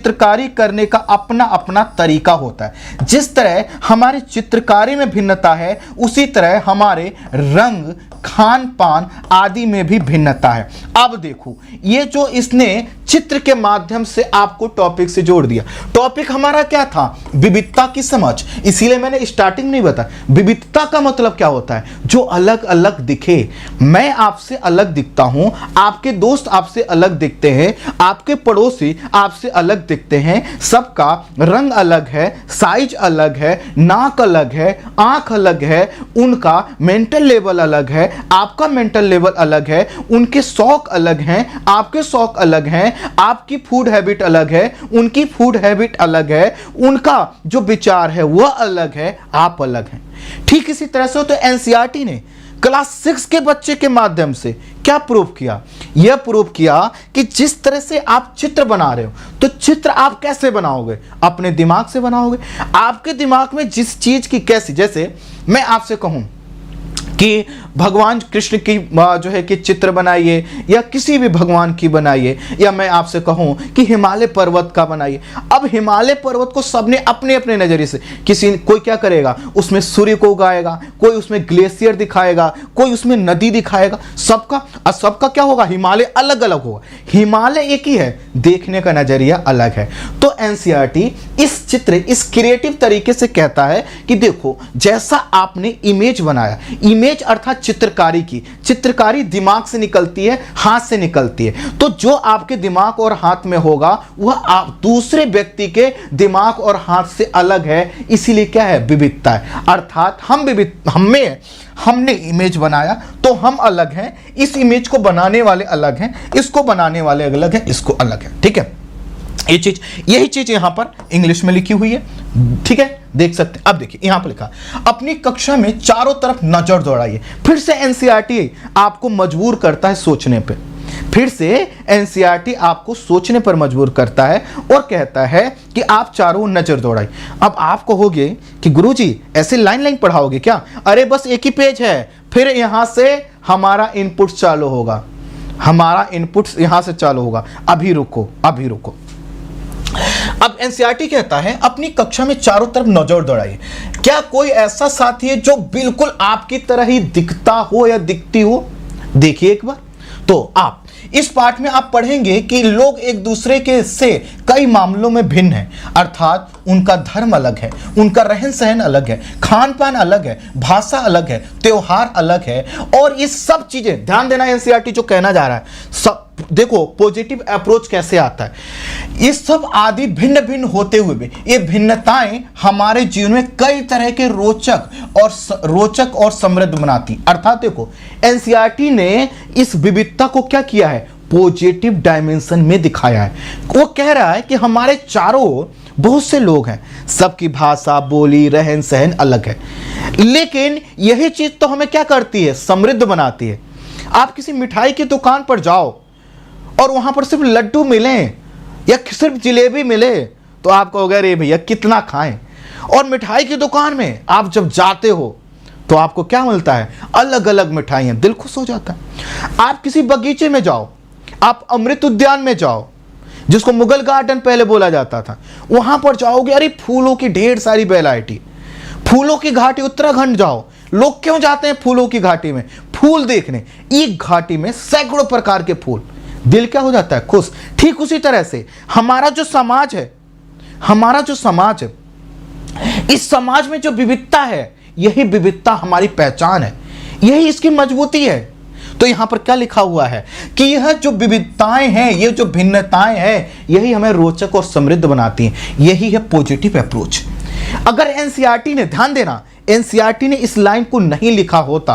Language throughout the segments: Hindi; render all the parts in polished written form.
चित्रकारी करने का अपना अपना तरीका होता है। जिस तरह हमारी चित्रकारी में भिन्नता है, उसी तरह हमारे रंग, खान पान आदि में भी भिन्नता है। अब देखो, ये जो इसने चित्र के माध्यम से आपको टॉपिक से जोड़ दिया। टॉपिक हमारा क्या था? विविधता की समझ। इसीलिए मैंने स्टार्टिंग नहीं बताया। विविधता का मतलब क्या होता है? जो अलग अलग दिखे। मैं आपसे अलग दिखता हूं, आपके दोस्त आपसे अलग दिखते हैं, आपके पड़ोसी आपसे अलग दिखते हैं, सबका रंग अलग है, साइज अलग है, नाक अलग है, आंख अलग है, उनका मेंटल लेवल अलग है, आपका मेंटल लेवल अलग है, उनके शौक अलग हैं, आपके शौक अलग हैं, आपकी फूड हैबिट अलग है, उनकी फूड हैबिट अलग है, उनका जो विचार है वह अलग है, आप अलग हैं। ठीक इसी तरह से तो एनसीईआरटी ने क्लास 6 के बच्चे के माध्यम से क्या प्रूव किया? यह प्रूव किया कि जिस तरह से आप चित्र बना रहे हो, तो चित्र आप कैसे बनाओगे? अपने दिमाग से बनाओगे। आपके दिमाग में जिस चीज की कैसी, जैसे मैं आपसे कहूं कि भगवान कृष्ण की जो है कि चित्र बनाइए, या किसी भी भगवान की बनाइए, या मैं आपसे कहूं कि हिमालय पर्वत का बनाइए। अब हिमालय पर्वत को सबने अपने अपने नजरिए से, कोई क्या करेगा, उसमें सूर्य को उगाएगा, कोई उसमें ग्लेशियर दिखाएगा, कोई उसमें नदी दिखाएगा। सबका क्या होगा? हिमालय अलग अलग होगा। हिमालय एक ही है, देखने का नजरिया अलग है। तो एनसीईआरटी इस चित्र, इस क्रिएटिव तरीके से कहता है कि देखो, जैसा आपने इमेज बनाया, इमेज अर्थात चित्रकारी की, चित्रकारी दिमाग से निकलती है, हाथ से निकलती है। तो जो आपके दिमाग और हाथ में होगा वह आप दूसरे व्यक्ति के दिमाग और हाथ से अलग है। इसीलिए क्या है? विविधता है। अर्थात हमने इमेज बनाया तो हम अलग हैं, इस इमेज को बनाने वाले अलग हैं, इसको बनाने वाले अलग हैं, इसको अलग है। ठीक है, यही चीज यहां पर इंग्लिश में लिखी हुई है। ठीक है, देख सकते हैं। अब देखिए यहां पर लिखा, अपनी कक्षा में चारों तरफ नजर दौड़ाइए। फिर से एनसीईआरटी आपको मजबूर करता है सोचने पे। फिर से एनसीईआरटी आपको सोचने पर मजबूर करता है और कहता है कि आप चारों नजर दौड़ाइए। अब आप कहोगे कि गुरुजी ऐसे लाइन लाइन पढ़ाओगे क्या? अरे बस एक ही पेज है, फिर यहां से हमारा इनपुट चालू होगा, हमारा इनपुट यहां से चालू होगा। अभी रुको। अब एनसीईआरटी कहता है अपनी कक्षा में चारों तरफ नजर दौड़ाइए। क्या कोई ऐसा साथी है जो बिल्कुल आपकी तरह ही दिखता हो या दिखती हो? देखिए एक बार। तो आप इस पाठ में आप पढ़ेंगे कि लोग एक दूसरे के से कई मामलों में भिन्न हैं। अर्थात उनका धर्म अलग है, उनका रहन सहन अलग है, खान पान अलग है, भाषा अलग है, त्योहार अलग है, और ये सब चीजें ध्यान देना। एनसीईआरटी जो कहना जा रहा है, सब देखो पॉजिटिव अप्रोच कैसे आता है। ये सब आदि भिन्न भिन्न होते हुए भी ये भिन्नताएं हमारे जीवन में कई तरह के रोचक और समृद्ध बनाती। अर्थात देखो, एनसीईआरटी ने इस विविधता को क्या किया है? पॉजिटिव डायमेंशन में दिखाया है। वो कह रहा है कि हमारे चारों बहुत से लोग हैं, सबकी भाषा, बोली, रहन सहन अलग है, लेकिन यही चीज तो हमें क्या करती है? समृद्ध बनाती है। आप किसी मिठाई की दुकान पर जाओ और वहां पर सिर्फ लड्डू मिले या सिर्फ जिलेबी मिले तो आप कहोगे अरे भैया कितना खाएं। और मिठाई की दुकान में आप जब जाते हो तो आपको क्या मिलता है? अलग अलग मिठाइयां, दिल खुश हो जाता है। आप किसी बगीचे में जाओ, आप अमृत उद्यान में जाओ, जिसको मुगल गार्डन पहले बोला जाता था, वहां पर जाओगे, अरे फूलों की ढेर सारी वैरायटी। फूलों की घाटी उत्तराखंड जाओ, लोग क्यों जाते हैं फूलों की घाटी में? फूल देखने। एक घाटी में सैकड़ों प्रकार के फूल, दिल क्या हो जाता है? खुश। ठीक उसी तरह से हमारा जो समाज है, इस समाज में जो विविधता है, यही विविधता हमारी पहचान है, यही इसकी मजबूती है। तो यहां पर क्या लिखा हुआ है कि यह जो विविधताएं हैं, ये जो भिन्नताएं हैं, यही हमें रोचक और समृद्ध बनाती हैं। यही है पॉजिटिव अप्रोच। अगर एनसीईआरटी ने, ध्यान देना, एनसीईआरटी ने इस लाइन को नहीं लिखा होता,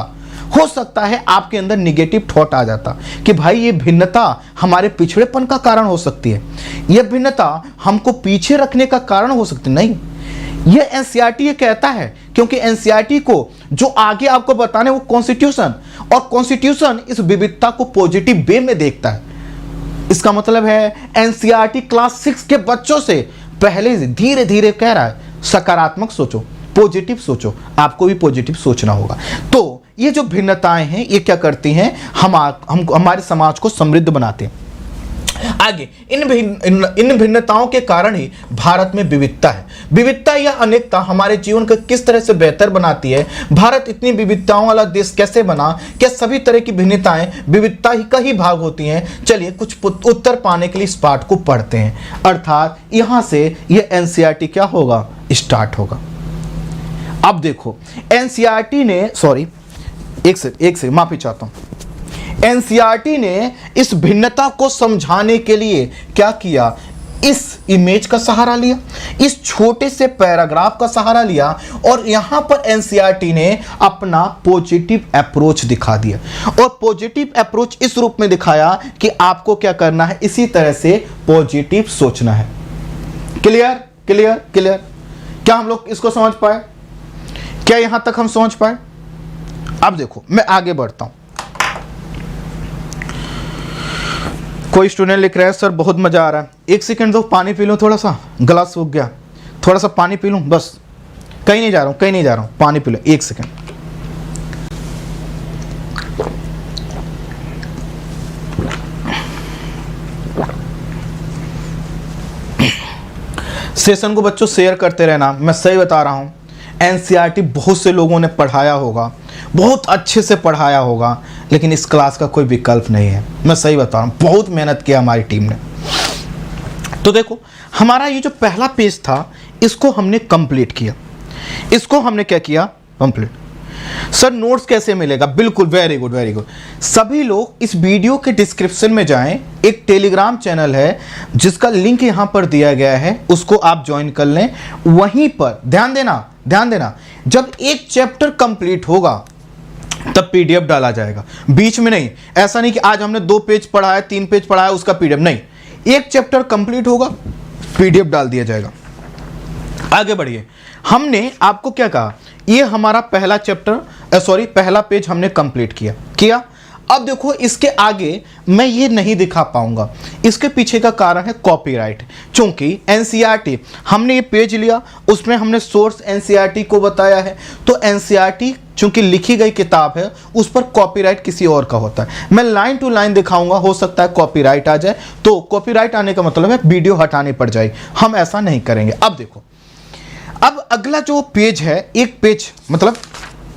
हो सकता है आपके अंदर निगेटिव थॉट आ जाता कि भाई ये भिन्नता हमारे पिछड़ेपन का कारण हो सकती है, यह भिन्नता हमको पीछे रखने का कारण हो सकती है। नहीं, यह एनसीईआरटी ये कहता है क्योंकि एनसीईआरटी को जो आगे आपको बताने वो कॉन्स्टिट्यूशन, और कॉन्स्टिट्यूशन इस विविधता को पॉजिटिव वे में देखता है। इसका मतलब है एनसीईआरटी क्लास 6 के बच्चों से पहले से धीरे धीरे कह रहा है सकारात्मक सोचो, पॉजिटिव सोचो, आपको भी पॉजिटिव सोचना होगा। तो ये जो भिन्नताएं हैं ये क्या करती हैं? हमारे समाज को समृद्ध बनाते हैं। आगे इन भिन्नताओं के कारण ही भारत में विविधता है। विविधता या अनेकता हमारे जीवन को किस तरह से बेहतर बनाती है, भारत इतनी विविधताओं वाला देश कैसे बना, क्या सभी तरह की भिन्नताएं विविधता ही का ही भाग होती हैं? चलिए कुछ उत्तर पाने के लिए इस पाठ को पढ़ते हैं, अर्थात यहां से ये एनसीईआरटी क्या होगा, स्टार्ट होगा। अब देखो एनसीईआरटी ने, सॉरी एक से माफी चाहता हूं, एनसीईआरटी ने इस भिन्नता को समझाने के लिए क्या किया, इस इमेज का सहारा लिया, इस छोटे से पैराग्राफ का सहारा लिया और यहां पर एनसीईआरटी ने अपना पॉजिटिव अप्रोच दिखा दिया। और पॉजिटिव अप्रोच इस रूप में दिखाया कि आपको क्या करना है, इसी तरह से पॉजिटिव सोचना है। Clear clear clear? क्या हम लोग इसको समझ पाए? क्या यहां तक हम समझ पाए? अब देखो मैं आगे बढ़ता हूं। कोई स्टूडेंट लिख रहा है सर बहुत मजा आ रहा है, एक सेकंड दो, पानी पी लूं, थोड़ा सा गला सूख गया, थोड़ा सा पानी पी लूं, बस कहीं नहीं जा रहा हूं, पानी पी लो, एक सेकंड। सेशन को बच्चों शेयर करते रहना। मैं सही बता रहा हूं, एनसीईआरटी बहुत से लोगों ने पढ़ाया होगा, बहुत अच्छे से पढ़ाया होगा, लेकिन इस क्लास का कोई विकल्प नहीं है। मैं सही बता रहा हूँ, बहुत मेहनत किया हमारी टीम ने। तो देखो हमारा ये जो पहला पेज था इसको हमने कंप्लीट किया। इसको हमने क्या किया, कंप्लीट। सर नोट्स कैसे मिलेगा? बिल्कुल, वेरी गुड वेरी गुड। सभी लोग इस वीडियो के डिस्क्रिप्शन में जाएं, एक टेलीग्राम चैनल है जिसका लिंक यहाँ पर दिया गया है, उसको आप ज्वाइन कर लें। वहीं पर ध्यान देना, जब एक चैप्टर कंप्लीट होगा तब पीडीएफ डाला जाएगा, बीच में नहीं। ऐसा नहीं कि आज हमने 2 पेज पढ़ाया, 3 पेज पढ़ाया, उसका पीडीएफ नहीं। एक चैप्टर कंप्लीट होगा, पीडीएफ डाल दिया जाएगा। आगे बढ़िए, हमने आपको क्या कहा, ये हमारा पहला पहला पेज हमने कंप्लीट किया। अब देखो इसके आगे मैं ये नहीं दिखा पाऊंगा, इसके पीछे का कारण है कॉपीराइट। चूंकि एनसीईआरटी हमने ये पेज लिया, उसमें हमने सोर्स एनसीईआरटी को बताया है, तो एनसीईआरटी चूंकि लिखी गई किताब है उस पर कॉपीराइट किसी और का होता है। मैं लाइन टू लाइन दिखाऊंगा, हो सकता है कॉपीराइट आ जाए, तो कॉपीराइट आने का मतलब है वीडियो हटानी पड़ जाएगी, हम ऐसा नहीं करेंगे। अब देखो, अब अगला जो पेज है, एक पेज मतलब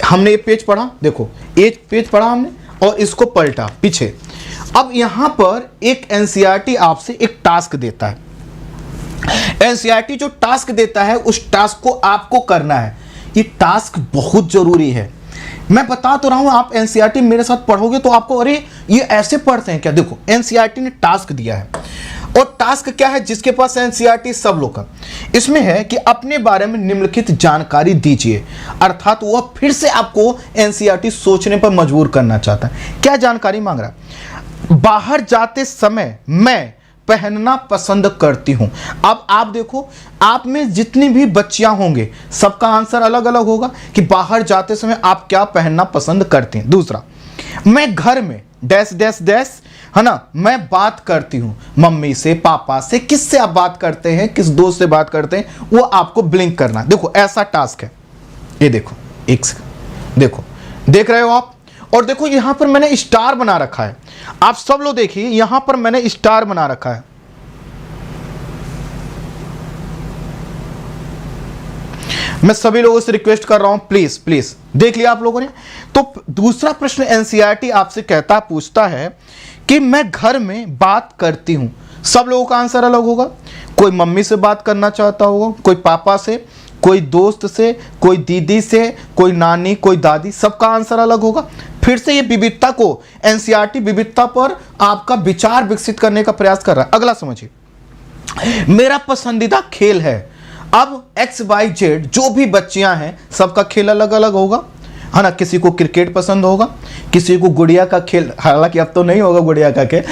हमने ये पेज पढ़ा, देखो एक पेज पढ़ा हमने और इसको पलटा पीछे। अब यहां पर एक एनसीईआरटी आपसे एक टास्क देता है। एनसीईआरटी जो टास्क देता है उस टास्क को आपको करना है। ये टास्क बहुत जरूरी है। मैं बता तो रहा हूं, आप एनसीईआरटी मेरे साथ पढ़ोगे तो आपको अरे ये ऐसे पढ़ते हैं क्या। देखो एनसीईआरटी ने टास्क दिया है, और टास्क क्या है, जिसके पास एनसीईआरटी सब लोग का, इसमें है कि अपने बारे में निम्नलिखित जानकारी दीजिए। अर्थात वह फिर से आपको एनसीईआरटी सोचने पर मजबूर करना चाहता है। क्या जानकारी मांग रहा है, बाहर जाते समय मैं पहनना पसंद करती हूं। अब आप देखो, आप में जितनी भी बच्चियां होंगे सबका आंसर अलग अलग होगा कि बाहर जाते समय आप क्या पहनना पसंद करती हैं। दूसरा, मैं घर में डैश डैश डैश, है ना, मैं बात करती हूं मम्मी से, पापा से, किससे आप बात करते हैं, किस दोस्त से बात करते हैं, वो आपको ब्लिंक करना। देखो ऐसा टास्क है, ये देखो एक सेकंड, देखो देख रहे हो आप, और देखो यहां पर मैंने स्टार बना रखा है। आप सब लोग देखिए, यहां पर मैंने स्टार बना रखा है। मैं सभी लोगों से रिक्वेस्ट कर रहा हूं, प्लीज प्लीज देख लिया आप लोगों ने। तो दूसरा प्रश्न एनसीईआरटी आपसे पूछता है कि मैं घर में बात करती हूं। सब लोगों का आंसर अलग होगा। कोई मम्मी से बात करना चाहता होगा, कोई पापा से, कोई दोस्त से, कोई दीदी से, कोई नानी, कोई दादी, सबका आंसर अलग होगा। फिर से ये विविधता को, एनसीईआरटी विविधता पर आपका विचार विकसित करने का प्रयास कर रहा है। अगला समझिए, मेरा पसंदीदा खेल है। अब XYZ जो भी बच्चियां हैं सबका खेल अलग अलग होगा, है ना। किसी को क्रिकेट पसंद होगा, किसी को गुड़िया का खेल, हालांकि अब तो नहीं होगा गुड़िया का खेल,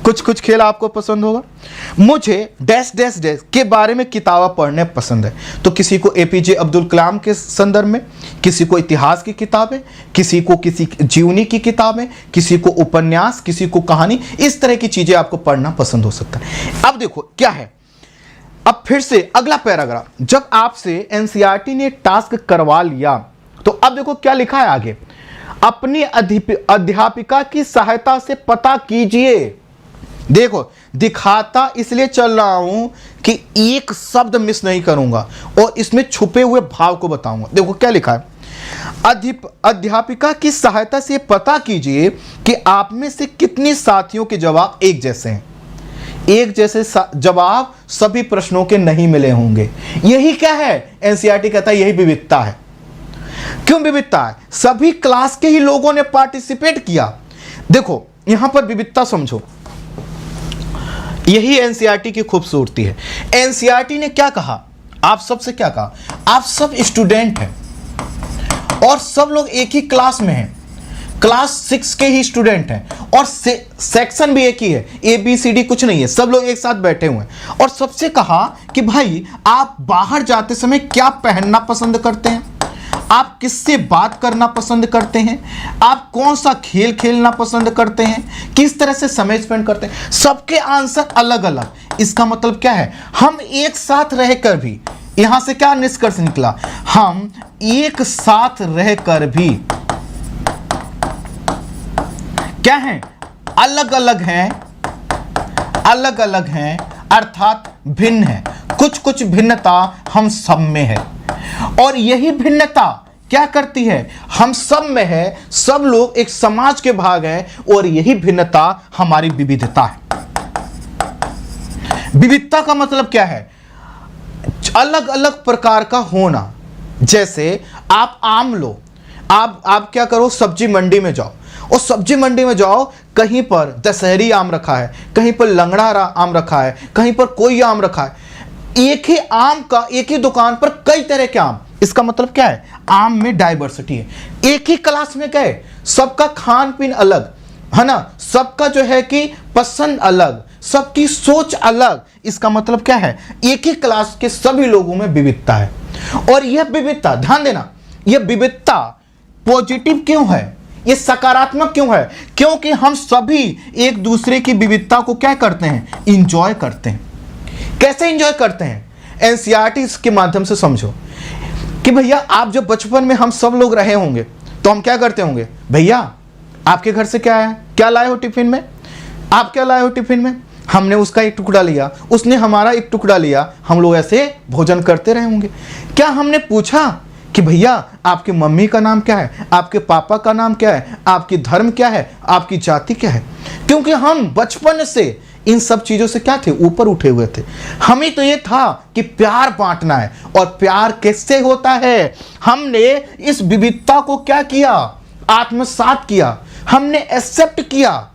कुछ खेल आपको पसंद होगा। मुझे डैश डैश डैश के बारे में किताबें पढ़ने पसंद है, तो किसी को APJ अब्दुल कलाम के संदर्भ में, किसी को इतिहास की किताबें, किसी को किसी जीवनी की किताबें, किसी को उपन्यास, किसी को कहानी, इस तरह की चीजें आपको पढ़ना पसंद हो सकता है। अब देखो क्या है, अब फिर से अगला पैराग्राफ, जब आपसे एनसीईआरटी ने टास्क करवा लिया तो अब देखो क्या लिखा है आगे, अपनी अध्यापिका की सहायता से पता कीजिए। देखो, दिखाता इसलिए चल रहा हूं कि एक शब्द मिस नहीं करूंगा और इसमें छुपे हुए भाव को बताऊंगा। देखो क्या लिखा है, अध्यापिका की सहायता से पता कीजिए कि आप में से कितने साथियों के जवाब एक जैसे हैं। एक जैसे जवाब सभी प्रश्नों के नहीं मिले होंगे। यही क्या है, एनसीईआरटी कहता है यही विविधता है। क्यों विविधता है? सभी क्लास के ही लोगों ने पार्टिसिपेट किया। देखो यहां पर विविधता समझो, यही एनसीईआरटी की खूबसूरती है। एनसीईआरटी ने क्या कहा, आप सबसे क्या कहा, आप सब स्टूडेंट हैं और सब लोग एक ही क्लास में हैं, क्लास 6 के ही स्टूडेंट हैं और सेक्शन भी एक ही है, ABCD कुछ नहीं है, सब लोग एक साथ बैठे हुए हैं। और सबसे कहा कि भाई आप बाहर जाते समय क्या पहनना पसंद करते हैं, आप किससे बात करना पसंद करते हैं, आप कौन सा खेल खेलना पसंद करते हैं, किस तरह से समय स्पेंड करते हैं। सबके आंसर अलग अलग। इसका मतलब क्या है, हम एक साथ रहकर भी, यहां से क्या निष्कर्ष निकला, हम एक साथ रहकर भी क्या हैं, अलग अलग हैं, अलग अलग हैं अर्थात भिन्न हैं। कुछ कुछ भिन्नता हम सब में है और यही भिन्नता क्या करती है, हम सब में है, सब लोग एक समाज के भाग हैं और यही भिन्नता हमारी विविधता है। विविधता का मतलब क्या है, अलग अलग प्रकार का होना। जैसे आप आम लो, आप क्या करो, सब्जी मंडी में जाओ और सब्जी मंडी में जाओ, कहीं पर दशहरी आम रखा है, कहीं पर लंगड़ा आम रखा है, कहीं पर कोई आम रखा है। एक ही आम का एक ही दुकान पर कई तरह के आम। इसका मतलब क्या है, आम में डाइवर्सिटी है। एक ही क्लास में गए, सबका खान पीन अलग है ना, सबका जो है कि पसंद अलग, सबकी सोच अलग। इसका मतलब क्या है, एक ही क्लास के सभी लोगों में विविधता है। और यह विविधता, ध्यान देना, यह विविधता पॉजिटिव क्यों है, ये सकारात्मक क्यों है, क्योंकि हम सभी एक दूसरे की विविधता को क्या करते हैं, इंजॉय करते हैं। कैसे इंजॉय करते हैं, एनसीईआरटी के माध्यम से समझो कि भैया आप जब बचपन में हम सब लोग रहे होंगे तो हम क्या करते होंगे, भैया आपके घर से क्या है, क्या लाए हो टिफिन में, आप क्या लाए हो टिफिन में, हमने उसका एक टुकड़ा लिया, उसने हमारा एक टुकड़ा लिया, हम लोग ऐसे भोजन करते रहे होंगे। क्या हमने पूछा कि भैया आपकी मम्मी का नाम क्या है, आपके पापा का नाम क्या है, आपकी धर्म क्या है, आपकी जाति क्या है? क्योंकि हम बचपन से इन सब चीजों से क्या थे, ऊपर उठे हुए थे। हमें तो ये था कि प्यार बांटना है। और प्यार कैसे होता है, हमने इस विविधता को क्या किया, आत्मसात किया, हमने एक्सेप्ट किया।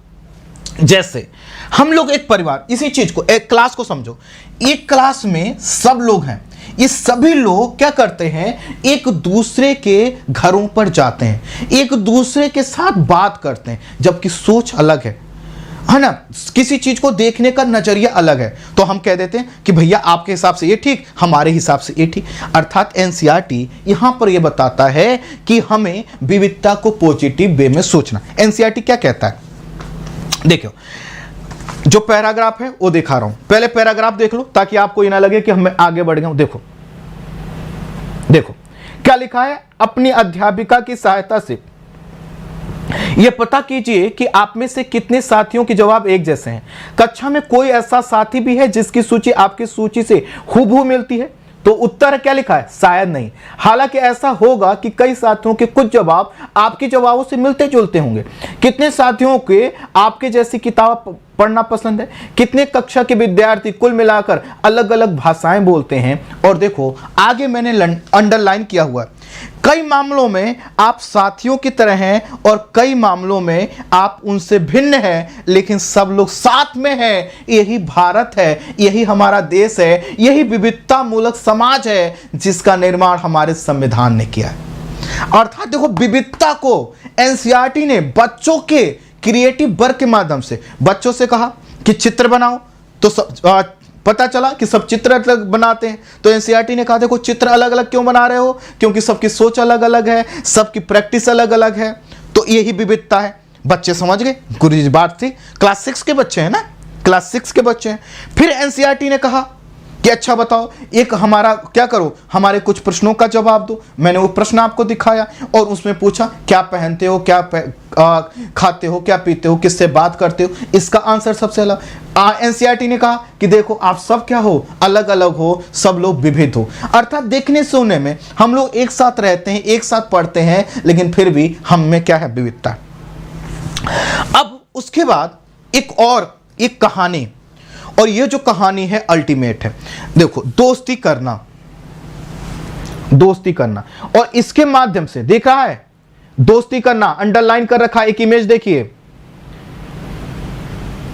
जैसे हम लोग एक परिवार, इसी चीज को, एक क्लास को समझो, एक क्लास में सब लोग हैं, ये सभी लोग क्या करते हैं, एक दूसरे के घरों पर जाते हैं, एक दूसरे के साथ बात करते हैं, जबकि सोच अलग है ना, किसी चीज को देखने का नजरिया अलग है। तो हम कह देते हैं कि भैया आपके हिसाब से ये ठीक, हमारे हिसाब से ये ठीक। अर्थात एनसीईआरटी यहां पर ये बताता है कि हमें विविधता को पॉजिटिव वे में सोचना। एनसीईआरटी क्या कहता है, देखो जो पैराग्राफ है वो दिखा रहा हूं, पहले पैराग्राफ देख लो ताकि आपको ये ना लगे कि हम आगे बढ़ गए। देखो देखो क्या लिखा है, अपनी अध्यापिका की सहायता से यह पता कीजिए कि आप में से कितने साथियों के जवाब एक जैसे हैं। कक्षा में कोई ऐसा साथी भी है जिसकी सूची आपकी सूची से हूबहू मिलती है? तो उत्तर क्या लिखा है, शायद नहीं। हालांकि ऐसा होगा कि कई साथियों के कुछ जवाब आपके जवाबों से मिलते जुलते होंगे। कितने साथियों के आपके जैसी किताब पढ़ना पसंद है? कितने कक्षा के विद्यार्थी कुल मिलाकर अलग अलग भाषाएं बोलते हैं? और देखो आगे मैंने अंडरलाइन किया हुआ है, कई मामलों में आप साथियों की तरह हैं और कई मामलों में आप उनसे भिन्न हैं, लेकिन सब लोग साथ में हैं। यही भारत है, यही हमारा देश है, यही विविधता मूलक समाज है जिसका निर्माण हमारे संविधान ने किया है। अर्थात देखो विविधता को एनसीईआरटी ने बच्चों के क्रिएटिव वर्क के माध्यम से, बच्चों से कहा कि चित्र बनाओ, तो पता चला कि सब चित्र अलग बनाते हैं। तो एनसीईआरटी ने कहा देखो चित्र अलग अलग क्यों बना रहे हो, क्योंकि सबकी सोच अलग अलग है, सबकी प्रैक्टिस अलग अलग है। तो यही विविधता है। बच्चे समझ गए, गुरु जी बात थी, क्लास 6 के बच्चे हैं ना, क्लास 6 के बच्चे हैं। फिर एनसीईआरटी ने कहा कि अच्छा बताओ, एक हमारा क्या करो, हमारे कुछ प्रश्नों का जवाब दो। मैंने वो प्रश्न आपको दिखाया और उसमें पूछा क्या पहनते हो, क्या खाते हो, क्या पीते हो, किससे बात करते हो, इसका आंसर सबसे अलग। एनसीईआरटी ने कहा कि देखो आप सब क्या हो, अलग अलग हो, सब लोग विभिन्न हो। अर्थात देखने सुनने में हम लोग एक साथ रहते हैं, एक साथ पढ़ते हैं, लेकिन फिर भी हम में क्या है, विविधता। अब उसके बाद एक कहानी, और ये जो कहानी है अल्टीमेट है। देखो दोस्ती करना, दोस्ती करना, और इसके माध्यम से देख रहा है दोस्ती करना, अंडरलाइन कर रखा एक इमेज देखिए,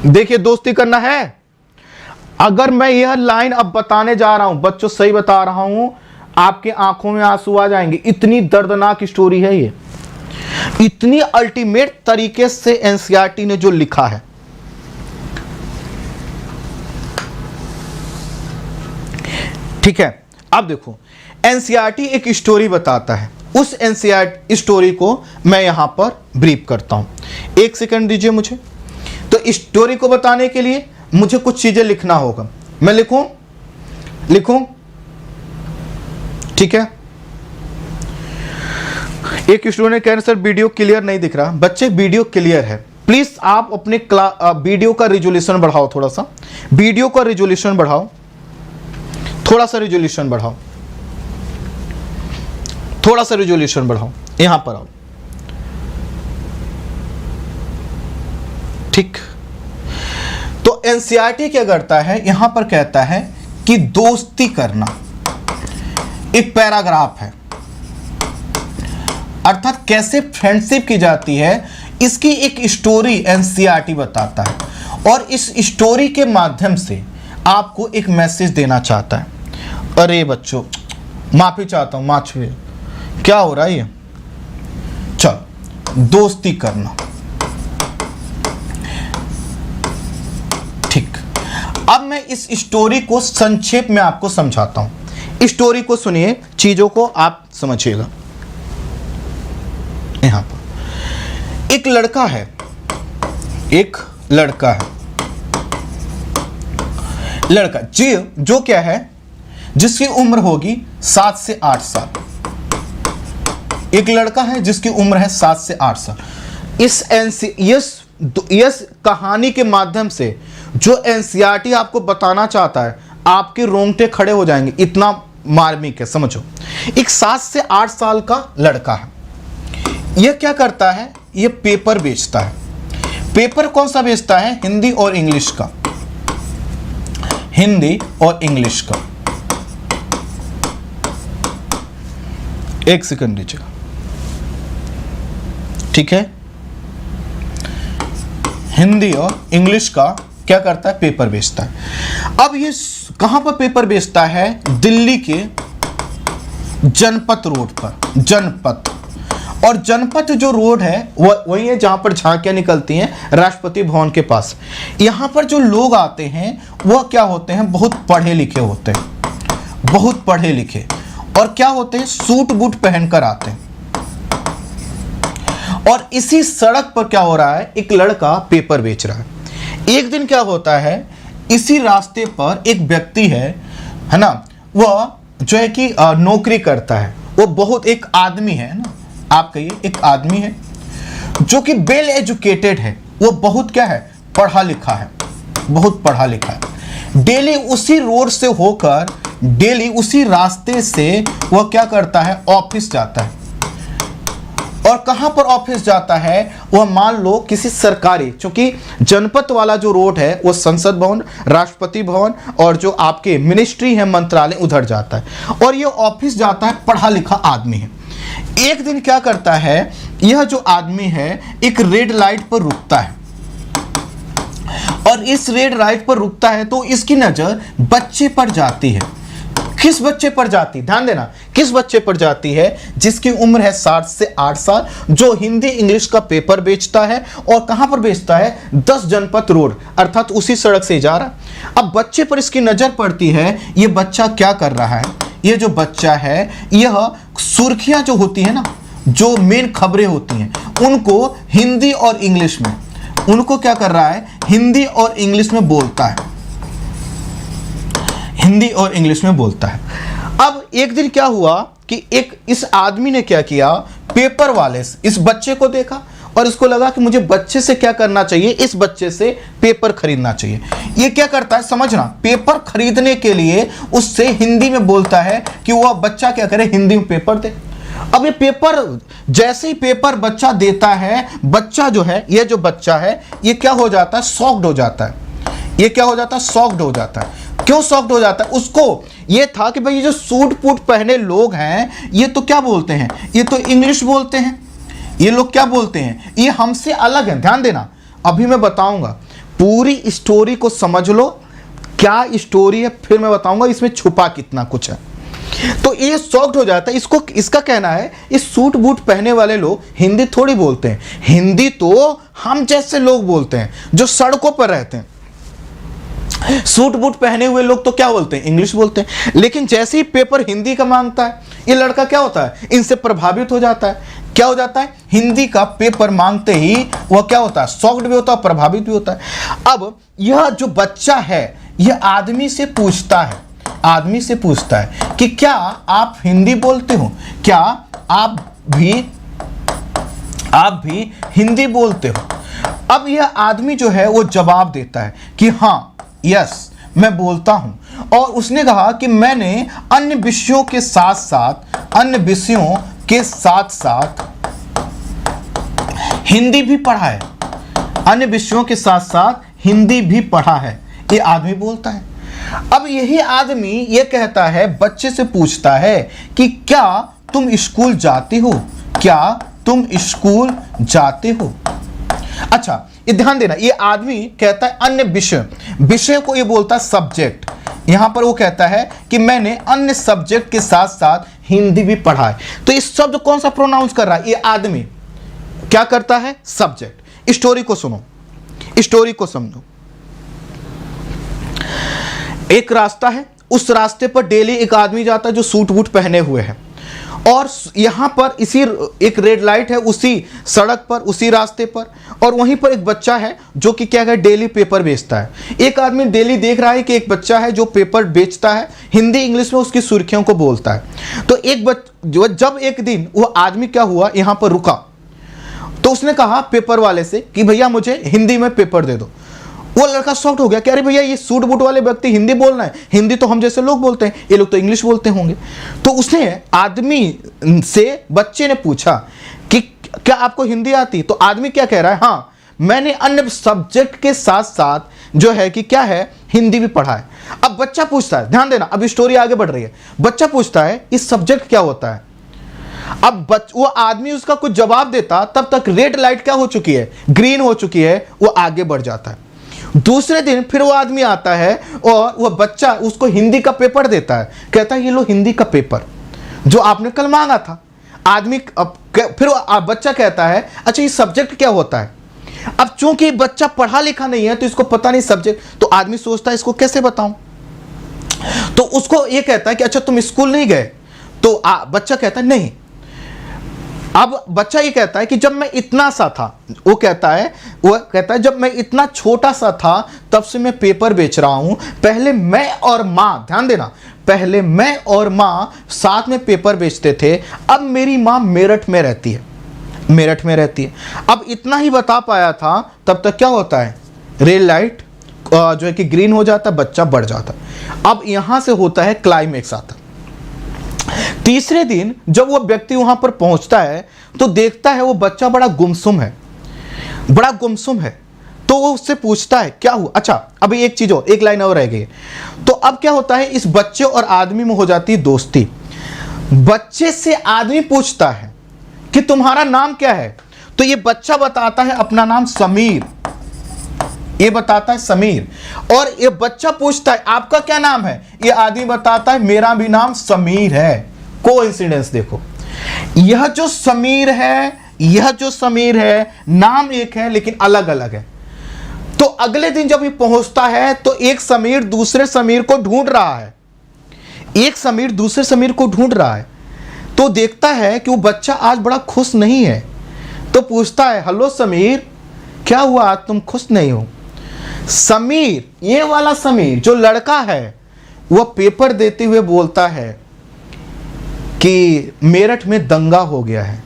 देखिए दोस्ती करना है। अगर मैं यह लाइन अब बताने जा रहा हूं बच्चों, सही बता रहा हूं, आपके आंखों में आंसू आ जाएंगे, इतनी दर्दनाक स्टोरी है ये, इतनी अल्टीमेट तरीके से एनसीईआरटी ने जो लिखा है। ठीक है, अब देखो एनसीईआरटी एक स्टोरी बताता है, उस एनसीईआरटी स्टोरी को मैं यहां पर ब्रीफ करता हूं। एक सेकंड दीजिए मुझे। तो इस स्टोरी को बताने के लिए मुझे कुछ चीजें लिखना होगा। मैं लिखूं? ठीक है। एक स्टूडेंट ने कहा सर वीडियो क्लियर नहीं दिख रहा। बच्चे वीडियो क्लियर है, प्लीज आप अपने वीडियो का रिजोल्यूशन बढ़ाओ, थोड़ा सा वीडियो का रिजोल्यूशन बढ़ाओ, थोड़ा सा रिजोल्यूशन बढ़ाओ, थोड़ा सा रिजोल्यूशन बढ़ाओ, यहां पर आओ। ठीक, तो एनसीईआरटी क्या करता है, यहां पर कहता है कि दोस्ती करना, एक पैराग्राफ है, अर्थात कैसे फ्रेंडशिप की जाती है, इसकी एक स्टोरी एनसीईआरटी बताता है, और इस स्टोरी के माध्यम से आपको एक मैसेज देना चाहता है। अरे बच्चों माफी चाहता हूं, माफी, क्या हो रहा है ये, चल दोस्ती करना। ठीक, अब मैं इस स्टोरी को संक्षेप में आपको समझाता हूं। स्टोरी को सुनिए, चीजों को आप समझिएगा। यहां पर एक लड़का है, एक लड़का है, लड़का जो क्या है, जिसकी उम्र होगी 7 से 8 साल। एक लड़का है जिसकी उम्र है 7 से 8 साल। इस कहानी के माध्यम से जो एनसीईआरटी आपको बताना चाहता है, आपके रोंगटे खड़े हो जाएंगे, इतना मार्मिक है, समझो। एक 7 से 8 साल का लड़का है, यह क्या करता है, यह पेपर बेचता है। पेपर कौन सा बेचता है, हिंदी और इंग्लिश का, हिंदी और इंग्लिश का। एक सेकंड दीजिएगा, ठीक है। हिंदी और इंग्लिश का क्या करता है, पेपर बेचता है। अब ये कहां पर पेपर बेचता है, दिल्ली के जनपथ रोड पर, जनपथ। और जनपथ जो रोड है वह वही है जहां पर झांकियां निकलती हैं राष्ट्रपति भवन के पास। यहां पर जो लोग आते हैं वह क्या होते हैं, बहुत पढ़े लिखे होते हैं, बहुत पढ़े लिखे, और क्या होते हैं, सूट बूट पहनकर आते हैं। और इसी सड़क पर क्या हो रहा है, एक लड़का पेपर बेच रहा है। एक दिन क्या होता है, इसी रास्ते पर एक व्यक्ति है ना, वह जो है कि नौकरी करता है, वो बहुत एक आदमी है ना, आप कहिए एक आदमी है जो कि वेल एजुकेटेड है, वो बहुत क्या है, पढ़ा लिखा है, बहुत पढ़ा लिखा है। डेली उसी रोड से होकर, डेली उसी रास्ते से वह क्या करता है, ऑफिस जाता है। और कहां पर ऑफिस जाता है, वह मान लो किसी सरकारी, क्योंकि जनपथ वाला जो रोड है वो संसद भवन, राष्ट्रपति भवन और जो आपके मिनिस्ट्री है, मंत्रालय, उधर जाता है। और ये ऑफिस जाता है, पढ़ा लिखा आदमी है। एक दिन क्या करता है, यह जो आदमी है एक रेड लाइट पर रुकता है, और इस रेड लाइट पर रुकता है तो इसकी नजर बच्चे पर जाती है। किस बच्चे पर जाती, ध्यान देना, किस बच्चे पर जाती है, जिसकी उम्र है 7 से 8 साल, जो हिंदी इंग्लिश का पेपर बेचता है। और कहां पर बेचता है, 10 जनपथ रोड, अर्थात उसी सड़क से जा रहा। अब बच्चे पर इसकी नजर पड़ती है, ये बच्चा क्या कर रहा है, ये जो बच्चा है, यह सुर्खियां जो होती है ना, जो मेन खबरें होती हैं, उनको हिंदी और इंग्लिश में, उनको क्या कर रहा है, हिंदी और इंग्लिश में बोलता है, हिंदी और इंग्लिश में बोलता है। अब एक दिन क्या हुआ कि एक इस आदमी ने क्या किया, पेपर वाले से इस बच्चे को देखा और इसको लगा कि मुझे बच्चे से क्या करना चाहिए, इस बच्चे से पेपर खरीदना चाहिए। ये क्या करता है समझना, पेपर खरीदने के लिए उससे हिंदी में बोलता है कि वह बच्चा क्या करे, हिंदी में पेपर दे। अब ये पेपर, जैसे ही पेपर बच्चा देता है, बच्चा जो है, ये जो बच्चा है ये क्या हो जाता है, शॉक्ड हो जाता है। ये क्या हो जाता है, शॉक्ड हो जाता है। क्यों शॉक्ड हो जाता है, उसको ये था कि भाई ये जो सूट बूट पहने लोग हैं ये तो क्या बोलते हैं, ये तो इंग्लिश बोलते हैं, ये लोग क्या बोलते हैं, ये हमसे अलग है। ध्यान देना, अभी मैं बताऊंगा, पूरी स्टोरी को समझ लो, क्या स्टोरी है, फिर मैं बताऊंगा इसमें छुपा कितना कुछ है। तो ये शॉक्ड हो जाता है। इसको, इसका कहना है इस सूट बूट पहने वाले लोग हिंदी थोड़ी बोलते हैं, हिंदी तो हम जैसे लोग बोलते हैं जो सड़कों पर रहते हैं। सूट बूट पहने हुए लोग तो क्या बोलते हैं, इंग्लिश बोलते हैं। लेकिन जैसे ही पेपर हिंदी का मांगता है, ये लड़का क्या होता है, इनसे प्रभावित हो जाता है। क्या हो जाता है, हिंदी का पेपर मांगते ही वह क्या होता है, शॉक्ड भी होता है, प्रभावित भी होता है। अब यह जो बच्चा है यह आदमी से पूछता है, आदमी से पूछता है कि क्या आप हिंदी बोलते हो, क्या आप भी हिंदी बोलते हो। अब यह आदमी जो है वो जवाब देता है कि हाँ, यस मैं बोलता हूं। और उसने कहा कि मैंने अन्य विषयों के साथ साथ हिंदी भी पढ़ा है, अन्य विषयों के साथ साथ हिंदी भी पढ़ा है, ये आदमी बोलता है। अब यही आदमी ये कहता है, बच्चे से पूछता है कि क्या तुम स्कूल जाते हो, क्या तुम स्कूल जाते हो। अच्छा, ये ध्यान देना, ये आदमी कहता है अन्य विषय को ये बोलता है सब्जेक्ट। यहां पर वो कहता है कि मैंने अन्य सब्जेक्ट के साथ साथ हिंदी भी पढ़ा है। तो इस शब्द कौन सा प्रोनाउंस कर रहा है, ये आदमी क्या करता है, सब्जेक्ट। स्टोरी को सुनो, स्टोरी को समझो। एक रास्ता है, उस रास्ते पर डेली एक आदमी जाता है जो सूट बूट पहने हुए है, और यहां पर इसी एक रेड लाइट है, उसी सड़क पर, उसी रास्ते पर, और वहीं पर एक बच्चा है जो कि क्या है, डेली पेपर बेचता है। एक आदमी डेली देख रहा है कि एक बच्चा है जो पेपर बेचता है, हिंदी इंग्लिश में उसकी सुर्खियों को बोलता है। तो जब एक दिन वो आदमी क्या हुआ, यहां पर रुका, तो उसने कहा पेपर वाले से कि भैया मुझे हिंदी में पेपर दे दो। वो लड़का शॉक्ड हो गया कि अरे भैया ये सूट बूट वाले व्यक्ति हिंदी बोलना है, हिंदी तो हम जैसे लोग बोलते हैं, ये लोग तो इंग्लिश बोलते होंगे। तो उसने आदमी से, बच्चे ने पूछा कि क्या आपको हिंदी आती। तो आदमी क्या कह रहा है, हाँ मैंने अन्य सब्जेक्ट के साथ साथ जो है कि क्या है, हिंदी भी पढ़ा है। अब बच्चा पूछता है, ध्यान देना, अब स्टोरी आगे बढ़ रही है। बच्चा पूछता है इस सब्जेक्ट क्या होता है। अब वो आदमी उसका कुछ जवाब देता, तब तक रेड लाइट क्या हो चुकी है, ग्रीन हो चुकी है, वो आगे बढ़ जाता है। दूसरे दिन फिर वो आदमी आता है और वह बच्चा उसको हिंदी का पेपर देता है, कहता है ये लो हिंदी का पेपर जो आपने कल मांगा था। आदमी फिर बच्चा कहता है अच्छा ये सब्जेक्ट क्या होता है। अब चूंकि बच्चा पढ़ा लिखा नहीं है तो इसको पता नहीं सब्जेक्ट, तो आदमी सोचता है इसको कैसे बताऊं। तो उसको ये कहता है कि अच्छा तुम स्कूल नहीं गए। तो बच्चा कहता है नहीं। अब बच्चा ये कहता है कि जब मैं इतना सा था, वो कहता है जब मैं इतना छोटा सा था तब से मैं पेपर बेच रहा हूं। पहले मैं और माँ, ध्यान देना, पहले मैं और माँ साथ में पेपर बेचते थे, अब मेरी माँ मेरठ में रहती है। अब इतना ही बता पाया था, तब तक क्या होता है, रेड लाइट जो है कि ग्रीन हो जाता है, बच्चा बढ़ जाता है। अब यहां से होता है क्लाइमेक्स आता। तीसरे दिन जब वो व्यक्ति वहां पर पहुंचता है तो देखता है वो बच्चा बड़ा गुमसुम है। तो वो उससे पूछता है क्या हुआ। अच्छा अभी एक चीज और, एक लाइन और रह गई। तो अब क्या होता है, इस बच्चे और आदमी में हो जाती है दोस्ती। बच्चे से आदमी पूछता है कि तुम्हारा नाम क्या है। तो ये बच्चा बताता है अपना नाम समीर, ये बताता है समीर। और ये बच्चा पूछता है आपका क्या नाम है। ये आदमी बताता है मेरा भी नाम समीर है। कोइंसिडेंस देखो, यह जो समीर है नाम एक है लेकिन अलग अलग है। तो अगले दिन जब ये पहुंचता है तो एक समीर दूसरे समीर को ढूंढ रहा है। तो देखता है कि वो बच्चा आज बड़ा खुश नहीं है। तो पूछता है हेलो समीर, क्या हुआ आज तुम खुश नहीं हो। समीर, ये वाला समीर जो लड़का है, वह पेपर देते हुए बोलता है कि मेरठ में दंगा हो गया है,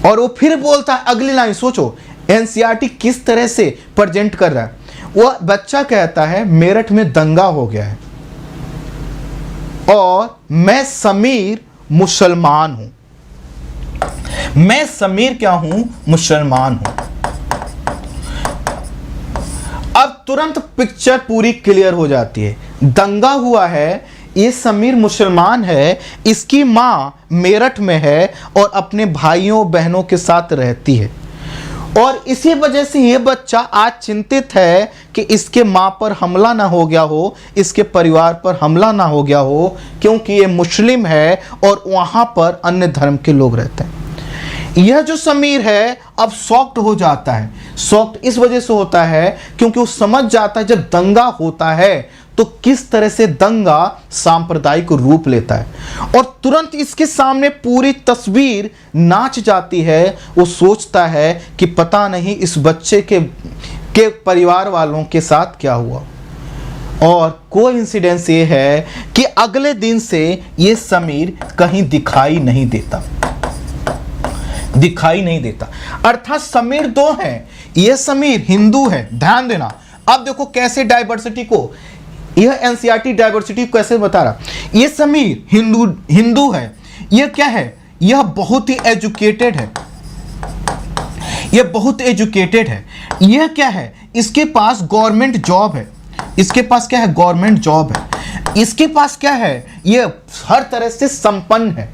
और वो फिर बोलता है अगली लाइन, सोचो एनसीईआरटी किस तरह से प्रेजेंट कर रहा है। वह बच्चा कहता है मेरठ में दंगा हो गया है और मैं समीर मुसलमान हूं। मैं समीर क्या हूं? मुसलमान हूं। अब तुरंत पिक्चर पूरी क्लियर हो जाती है। दंगा हुआ है, ये समीर मुसलमान है, इसकी मां मेरठ में है और अपने भाइयों बहनों के साथ रहती है, और इसी वजह से ये बच्चा आज चिंतित है कि इसके मां पर हमला ना हो गया हो, इसके परिवार पर हमला ना हो गया हो, क्योंकि ये मुस्लिम है और वहां पर अन्य धर्म के लोग रहते हैं। यह जो समीर है अब शॉक्ड हो जाता है। शॉक्ड इस वजह से होता है क्योंकि वो समझ जाता है जब दंगा होता है तो किस तरह से दंगा सांप्रदायिक रूप लेता है, और तुरंत इसके सामने पूरी तस्वीर नाच जाती है। वो सोचता है कि पता नहीं इस बच्चे के परिवार वालों के साथ क्या हुआ। और कोइंसिडेंस ये है कि अगले दिन से ये समीर कहीं दिखाई नहीं देता, दिखाई नहीं देता। अर्थात समीर दो हैं, ये समीर हिंदू है, ध्यान देना। अब देखो कैसे डाइवर्सिटी को, यह एनसीईआरटी डाइवर्सिटी कैसे बता रहा। ये समीर हिंदू है, यह क्या है? यह बहुत ही एजुकेटेड है, यह बहुत एजुकेटेड है। यह क्या है? इसके पास गवर्नमेंट जॉब है, इसके पास क्या है? गवर्नमेंट जॉब है। इसके पास क्या है? यह हर तरह से संपन्न है।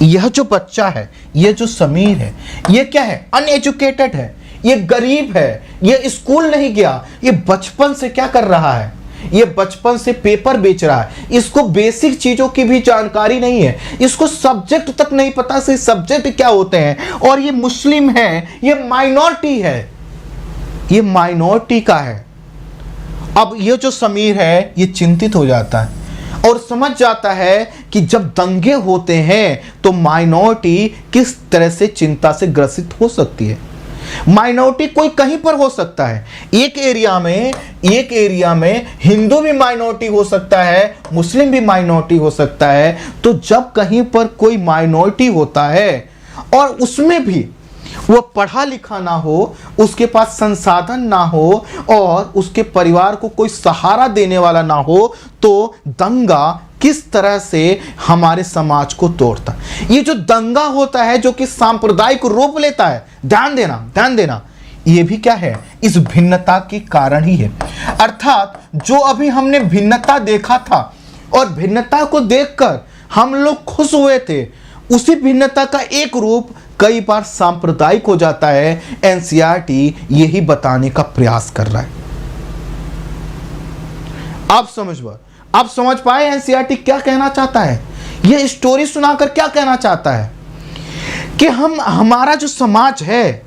यह जो बच्चा है, यह जो समीर है, यह क्या है? अनएजुकेटेड है, यह गरीब है, यह स्कूल नहीं गया, यह बचपन से क्या कर रहा है? ये बचपन से पेपर बेच रहा है। इसको बेसिक चीजों की भी जानकारी नहीं है, इसको सब्जेक्ट तक नहीं पता से सब्जेक्ट क्या होते हैं। और ये मुस्लिम है, ये माइनॉरिटी है, ये माइनॉरिटी का है। अब ये जो समीर है ये चिंतित हो जाता है और समझ जाता है कि जब दंगे होते हैं तो माइनॉरिटी किस तरह से चिंता से ग्रसित हो सकती है। माइनॉरिटी कोई कहीं पर हो सकता है, एक एरिया में हिंदू भी माइनॉरिटी हो सकता है, मुस्लिम भी माइनॉरिटी हो सकता है। तो जब कहीं पर कोई माइनॉरिटी होता है और उसमें भी वो पढ़ा लिखा ना हो, उसके पास संसाधन ना हो और उसके परिवार को कोई सहारा देने वाला ना हो, तो दंगा किस तरह से हमारे समाज को तोड़ता। ये जो दंगा होता है जो कि सांप्रदायिक रूप लेता है, ध्यान देना, ये भी क्या है? इस भिन्नता के कारण ही है। अर्थात जो अभी हमने भिन्नता देखा था और भिन्नता को देखकर हम लोग खुश हुए थे, उसी भिन्नता का एक रूप कई बार सांप्रदायिक हो जाता है। एनसीईआरटी यही बताने का प्रयास कर रहा है। आप समझ पाए एनसीईआरटी क्या कहना चाहता है? यह स्टोरी सुनाकर क्या कहना चाहता है कि हमारा जो समाज है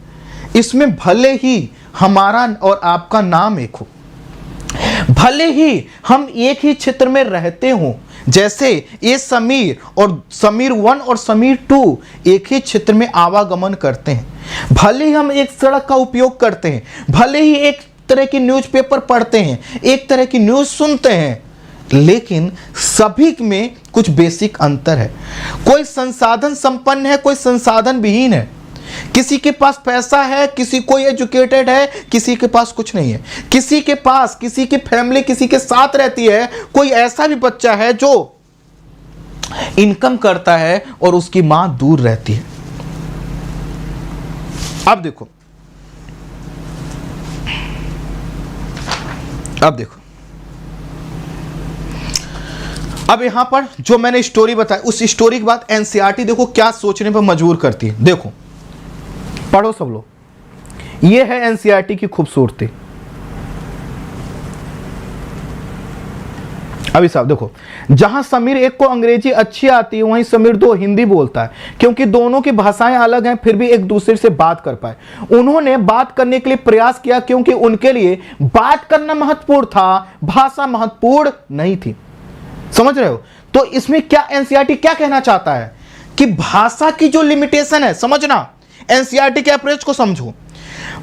इसमें भले ही हमारा और आपका नाम एक हो, भले ही हम एक ही क्षेत्र में रहते हों, जैसे ये समीर समीर 1 और समीर 2 एक ही क्षेत्र में आवागमन करते हैं, भले ही हम एक सड़क का उपयोग करते हैं, भले ही एक तरह की न्यूज़पेपर पढ़ते हैं, एक तरह की न्यूज़ सुनते हैं, लेकिन सभी में कुछ बेसिक अंतर है। कोई संसाधन संपन्न है, कोई संसाधन विहीन है। किसी के पास पैसा है, किसी कोई एजुकेटेड है, किसी के पास कुछ नहीं है। किसी के पास किसी की फैमिली किसी के साथ रहती है, कोई ऐसा भी बच्चा है जो इनकम करता है और उसकी मां दूर रहती है। अब देखो अब यहां पर जो मैंने स्टोरी बताई, उस स्टोरी के बाद एनसीईआरटी देखो क्या सोचने पर मजबूर करती है। देखो, पढ़ो सब लोग। ये है एनसीईआरटी की खूबसूरती। अभी साहब देखो, जहां समीर 1 को अंग्रेजी अच्छी आती है, वहीं समीर 2 हिंदी बोलता है। क्योंकि दोनों की भाषाएं अलग हैं, फिर भी एक दूसरे से बात कर पाए। उन्होंने बात करने के लिए प्रयास किया क्योंकि उनके लिए बात करना महत्वपूर्ण था, भाषा महत्वपूर्ण नहीं थी। समझ रहे हो? तो इसमें क्या एनसीईआरटी क्या कहना चाहता है कि भाषा की जो लिमिटेशन है, समझना, एनसीईआरटी के अप्रोच को समझो।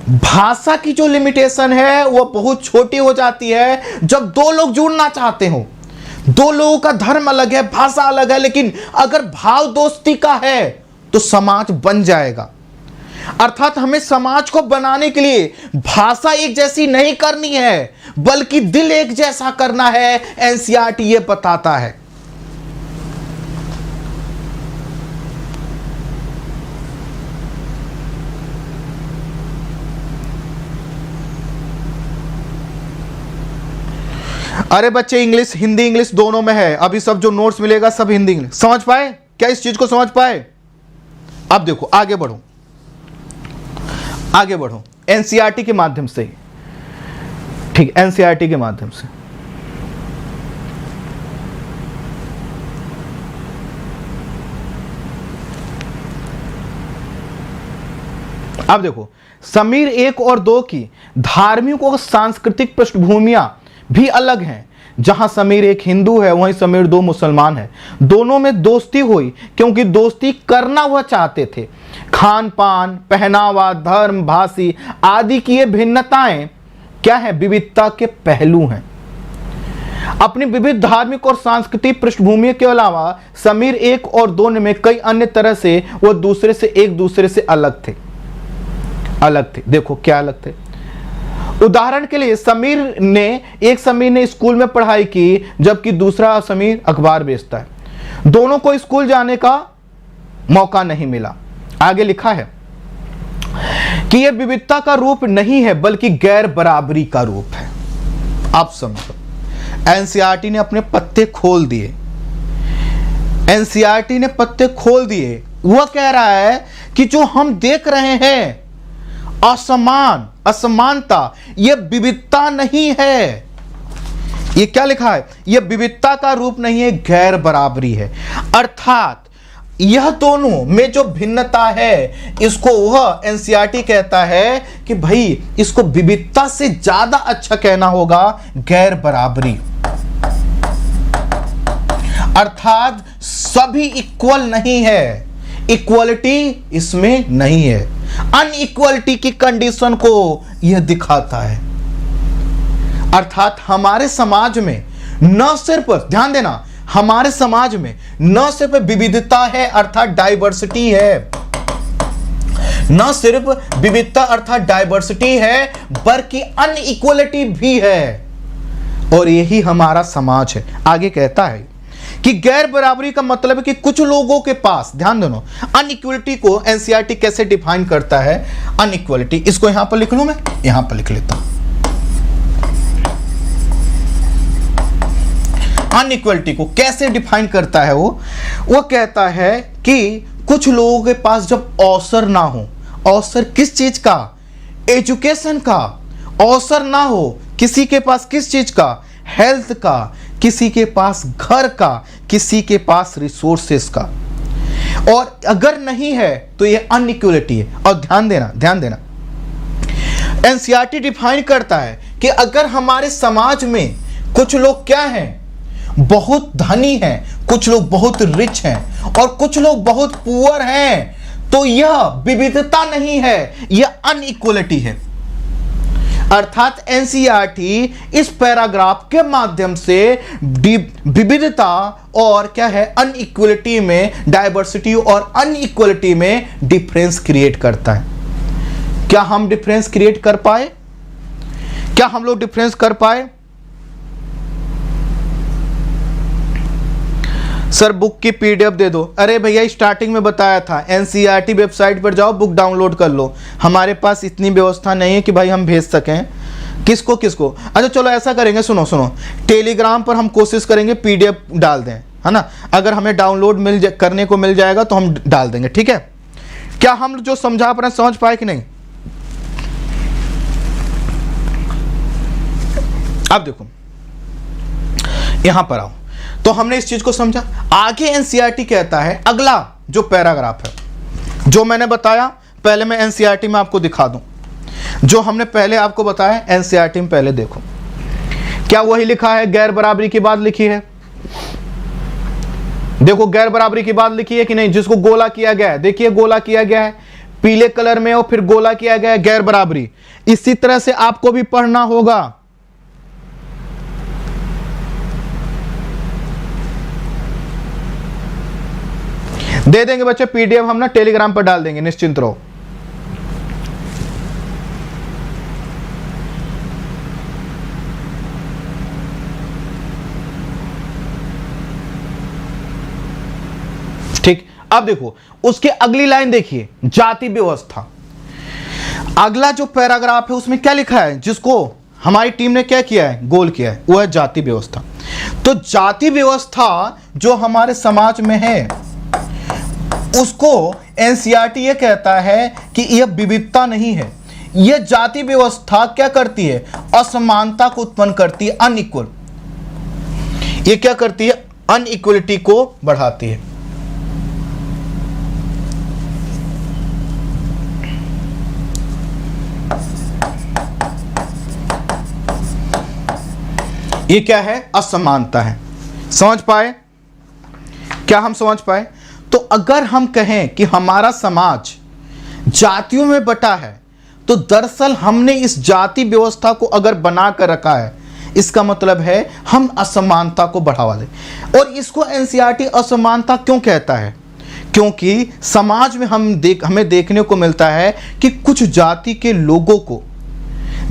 भाषा की जो लिमिटेशन है वो बहुत छोटी हो जाती है जब दो लोग जुड़ना चाहते हो। दो लोगों का धर्म अलग है, भाषा अलग है, लेकिन अगर भाव दोस्ती का है तो समाज बन जाएगा। अर्थात हमें समाज को बनाने के लिए भाषा एक जैसी नहीं करनी है, बल्कि दिल एक जैसा करना है। एनसीईआरटी ये बताता है। अरे बच्चे, इंग्लिश, हिंदी इंग्लिश दोनों में है। अभी सब जो नोट्स मिलेगा सब हिंदी इंग्लिश। समझ पाए क्या? इस चीज को समझ पाए? अब देखो, आगे बढ़ो, आगे बढ़ो एनसीईआरटी के माध्यम से। ठीक, एनसीईआरटी के माध्यम से अब देखो, समीर 1 और 2 की धार्मिक और सांस्कृतिक पृष्ठभूमियां भी अलग हैं। जहां समीर एक हिंदू है, वहीं समीर 2 मुसलमान है। दोनों में दोस्ती हुई क्योंकि दोस्ती करना वह चाहते थे। खान पान, पहनावा, धर्म, भाषी आदि की ये भिन्नताएं क्या है? विविधता के पहलू हैं। अपनी विविध धार्मिक और सांस्कृतिक पृष्ठभूमि के अलावा समीर 1 और 2 में कई अन्य तरह से वह दूसरे से एक दूसरे से अलग थे। देखो क्या अलग थे। उदाहरण के लिए समीर ने स्कूल में पढ़ाई की, जबकि दूसरा समीर अखबार बेचता है। दोनों को स्कूल जाने का मौका नहीं मिला। आगे लिखा है कि यह विविधता का रूप नहीं है, बल्कि गैर बराबरी का रूप है। आप समझो, एनसीईआरटी ने अपने पत्ते खोल दिए। एनसीईआरटी ने पत्ते खोल दिए। वह कह रहा है कि जो हम देख रहे हैं असमानता, यह विविधता नहीं है। यह क्या लिखा है? यह विविधता का रूप नहीं है, गैर बराबरी है। अर्थात यह दोनों में जो भिन्नता है, इसको वह एनसीईआरटी कहता है कि भाई इसको विविधता से ज्यादा अच्छा कहना होगा गैर बराबरी। अर्थात सभी इक्वल नहीं है, इक्वलिटी इसमें नहीं है। अनइक्वलिटी की कंडीशन को यह दिखाता है। अर्थात हमारे समाज में न सिर्फ, ध्यान देना, हमारे समाज में न सिर्फ विविधता है अर्थात डाइवर्सिटी है, न सिर्फ विविधता अर्थात डाइवर्सिटी है, बल्कि अनइक्वलिटी भी है। और यही हमारा समाज है। आगे कहता है कि गैर बराबरी का मतलब है कि कुछ लोगों के पास, ध्यान देना, अनइक्वलिटी को एनसीईआरटी कैसे डिफाइन करता है? अनइक्वलिटी, इसको यहां पर लिख लूं, मैं यहां पर लिख लेता हूं। अनइक्वलिटी को कैसे डिफाइन करता है? वो कहता है कि कुछ लोगों के पास जब अवसर ना हो, अवसर किस चीज का? एजुकेशन का। अवसर ना हो किसी के पास किस चीज का? हेल्थ का, किसी के पास घर का, किसी के पास रिसोर्सेस का। और अगर नहीं है तो ये अनइक्वलिटी है। और ध्यान देना, एनसीईआरटी डिफाइन करता है कि अगर हमारे समाज में कुछ लोग क्या हैं? बहुत धनी हैं, कुछ लोग बहुत रिच हैं और कुछ लोग बहुत पुअर हैं, तो यह विविधता नहीं है, यह अनइक्वलिटी है। अर्थात एनसीईआरटी इस पैराग्राफ के माध्यम से विविधता और क्या है, अनइक्वलिटी में, डाइवर्सिटी और अनइक्वलिटी में डिफरेंस क्रिएट करता है। क्या हम डिफरेंस क्रिएट कर पाए? क्या हम लोग डिफरेंस कर पाए? सर बुक की पीडीएफ दे दो। अरे भैया स्टार्टिंग में बताया था, एनसीईआरटी वेबसाइट पर जाओ, बुक डाउनलोड कर लो। हमारे पास इतनी व्यवस्था नहीं है कि भाई हम भेज सकें। किसको? अच्छा चलो ऐसा करेंगे, सुनो, टेलीग्राम पर हम कोशिश करेंगे पीडीएफ डाल दें, है ना। अगर हमें डाउनलोड करने को मिल जाएगा तो हम डाल देंगे, ठीक है। क्या हम जो समझा पा रहे हैं समझ पाए कि नहीं? अब देखो यहां पर आओ, तो हमने इस चीज को समझा। आगे एनसीईआरटी कहता है, अगला जो पैराग्राफ है जो मैंने बताया, पहले मैं एनसीईआरटी में आपको दिखा दूं जो हमने पहले आपको बताया। एनसीईआरटी में पहले देखो क्या वही लिखा है, गैर बराबरी की बात लिखी है। देखो गैर बराबरी की बात लिखी है कि नहीं, जिसको गोला किया गया है। देखिए गोला किया गया है, पीले कलर में और फिर गोला किया गया है गैर बराबरी। इसी तरह से आपको भी पढ़ना होगा। दे देंगे बच्चे पीडीएफ, हम ना टेलीग्राम पर डाल देंगे, निश्चिंत रहो। ठीक, अब देखो उसके अगली लाइन देखिए, जाति व्यवस्था। अगला जो पैराग्राफ है उसमें क्या लिखा है, जिसको हमारी टीम ने क्या किया है, गोल किया है, वो है जाति व्यवस्था। तो जाति व्यवस्था जो हमारे समाज में है उसको एनसीईआरटी ये कहता है कि यह विविधता नहीं है। यह जाति व्यवस्था क्या करती है, असमानता को उत्पन्न करती है, अनइक्वल। ये क्या करती है, अनइक्वलिटी को बढ़ाती है। ये क्या है, असमानता है। समझ पाए, क्या हम समझ पाए? तो अगर हम कहें कि हमारा समाज जातियों में बटा है, तो दरअसल हमने इस जाति व्यवस्था को अगर बना कर रखा है, इसका मतलब है हम असमानता को बढ़ावा दें। और इसको एनसीईआरटी असमानता क्यों कहता है? क्योंकि समाज में हमें देखने को मिलता है कि कुछ जाति के लोगों को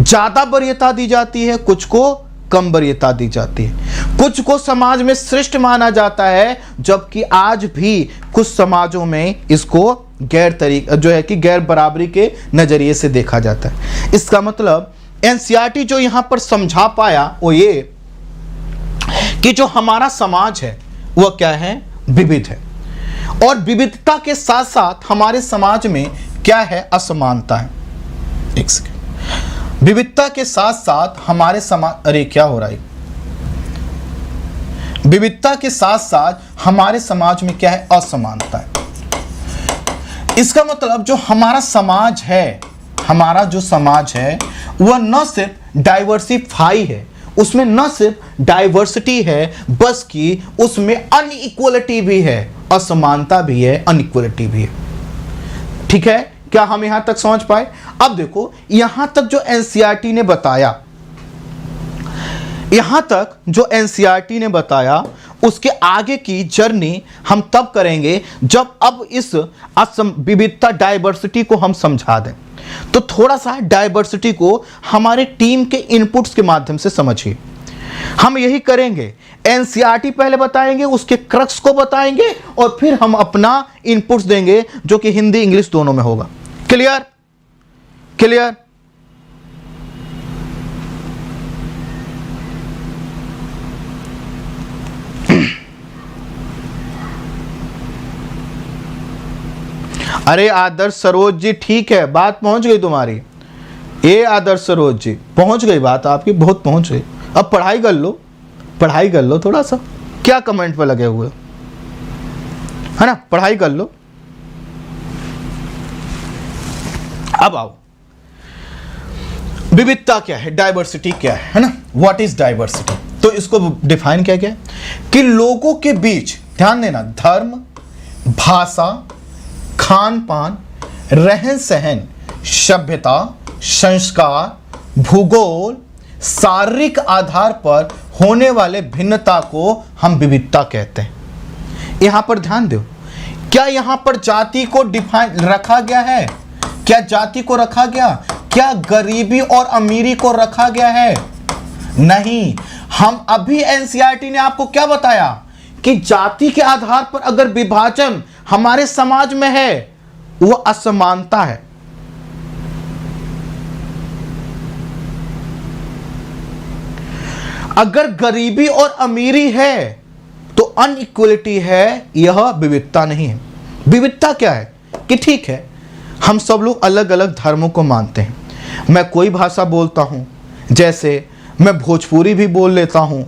ज्यादा वरीयता दी जाती है, कुछ को कम वरीयता दी जाती है, कुछ को समाज में श्रेष्ठ माना जाता है, जबकि आज भी कुछ समाजों में इसको गैर बराबरी के नजरिए से देखा जाता है। इसका मतलब एनसीईआरटी जो यहां पर समझा पाया वो ये कि जो हमारा समाज है वह क्या है, विविध है, और विविधता के साथ साथ हमारे समाज में क्या है, असमानता है। एक सेकंड, विविधता के साथ साथ हमारे समाज, अरे क्या हो रहा है, विविधता के साथ साथ हमारे समाज में क्या है, असमानता है। इसका मतलब जो हमारा समाज है, हमारा जो समाज है वह न सिर्फ डाइवर्सिफाई है, उसमें न सिर्फ डाइवर्सिटी है, बस कि उसमें अनइक्वलिटी भी है, असमानता भी है, अनइक्वलिटी भी है। ठीक है, क्या हम यहां तक समझ पाए? अब देखो यहां तक जो एनसीईआरटी ने बताया, यहां तक जो एनसीईआरटी ने बताया, उसके आगे की जर्नी हम तब करेंगे जब अब इस विविधता डाइवर्सिटी को हम समझा दें। तो थोड़ा सा डाइवर्सिटी को हमारे टीम के इनपुट्स के माध्यम से समझिए। हम यही करेंगे, एनसीईआरटी पहले बताएंगे, उसके क्रक्स को बताएंगे, और फिर हम अपना इनपुट्स देंगे जो कि हिंदी इंग्लिश दोनों में होगा। क्लियर? क्लियर? अरे आदर्श सरोज जी, ठीक है, बात पहुंच गई तुम्हारी। ये आदर्श सरोज जी, पहुंच गई बात आपकी, बहुत पहुंच गई। अब पढ़ाई कर लो, पढ़ाई कर लो थोड़ा सा, क्या कमेंट पे लगे हुए है ना, पढ़ाई कर लो। अब आओ, विविधता क्या है, डाइवर्सिटी क्या है ना, व्हाट इज डाइवर्सिटी? तो इसको डिफाइन क्या है कि लोगों के बीच, ध्यान देना, धर्म, भाषा, खान पान, रहन सहन, सभ्यता, संस्कार, भूगोल, शारीरिक आधार पर होने वाले भिन्नता को हम विविधता कहते हैं। यहां पर ध्यान दो, क्या यहां पर जाति को डिफाइन रखा गया है? क्या जाति को रखा गया? क्या गरीबी और अमीरी को रखा गया है? नहीं। हम अभी एनसीईआरटी ने आपको क्या बताया कि जाति के आधार पर अगर विभाजन हमारे समाज में है, वो असमानता है। अगर गरीबी और अमीरी है तो अनइक्वलिटी है, यह विविधता नहीं है। विविधता क्या है कि ठीक है, हम सब लोग अलग अलग धर्मों को मानते हैं। मैं कोई भाषा बोलता हूं, जैसे मैं भोजपुरी भी बोल लेता हूं,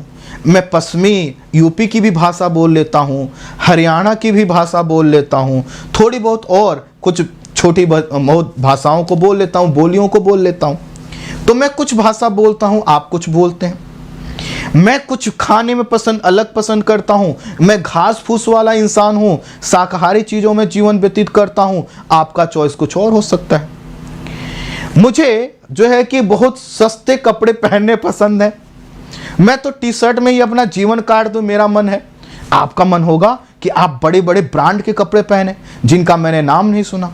मैं पश्चिमी यूपी की भी भाषा बोल लेता हूं, हरियाणा की भी भाषा बोल लेता हूं, थोड़ी बहुत और कुछ छोटी बहुत भाषाओं को बोल लेता हूं, बोलियों को बोल लेता हूं। तो मैं कुछ भाषा बोलता हूं, आप कुछ बोलते हैं। मैं कुछ खाने में अलग पसंद करता हूं, मैं घास फूस वाला इंसान हूं, शाकाहारी चीजों में जीवन व्यतीत करता हूं, आपका चॉइस कुछ और हो सकता है। मुझे जो है कि बहुत सस्ते कपड़े पहनने पसंद है, मैं तो टी शर्ट में ही अपना जीवन काट दूं, मेरा मन है। आपका मन होगा कि आप बड़े बड़े ब्रांड के कपड़े पहने जिनका मैंने नाम नहीं सुना।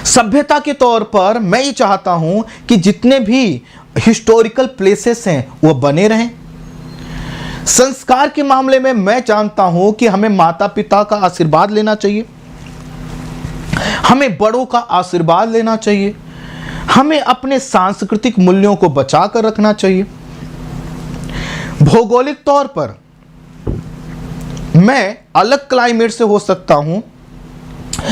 सभ्यता के तौर पर मैं ये चाहता हूं कि जितने भी हिस्टोरिकल प्लेसेस हैं वो बने रहें। संस्कार के मामले में मैं जानता हूं कि हमें माता पिता का आशीर्वाद लेना चाहिए, हमें बड़ों का आशीर्वाद लेना चाहिए, हमें अपने सांस्कृतिक मूल्यों को बचा कर रखना चाहिए। भौगोलिक तौर पर मैं अलग क्लाइमेट से हो सकता हूं,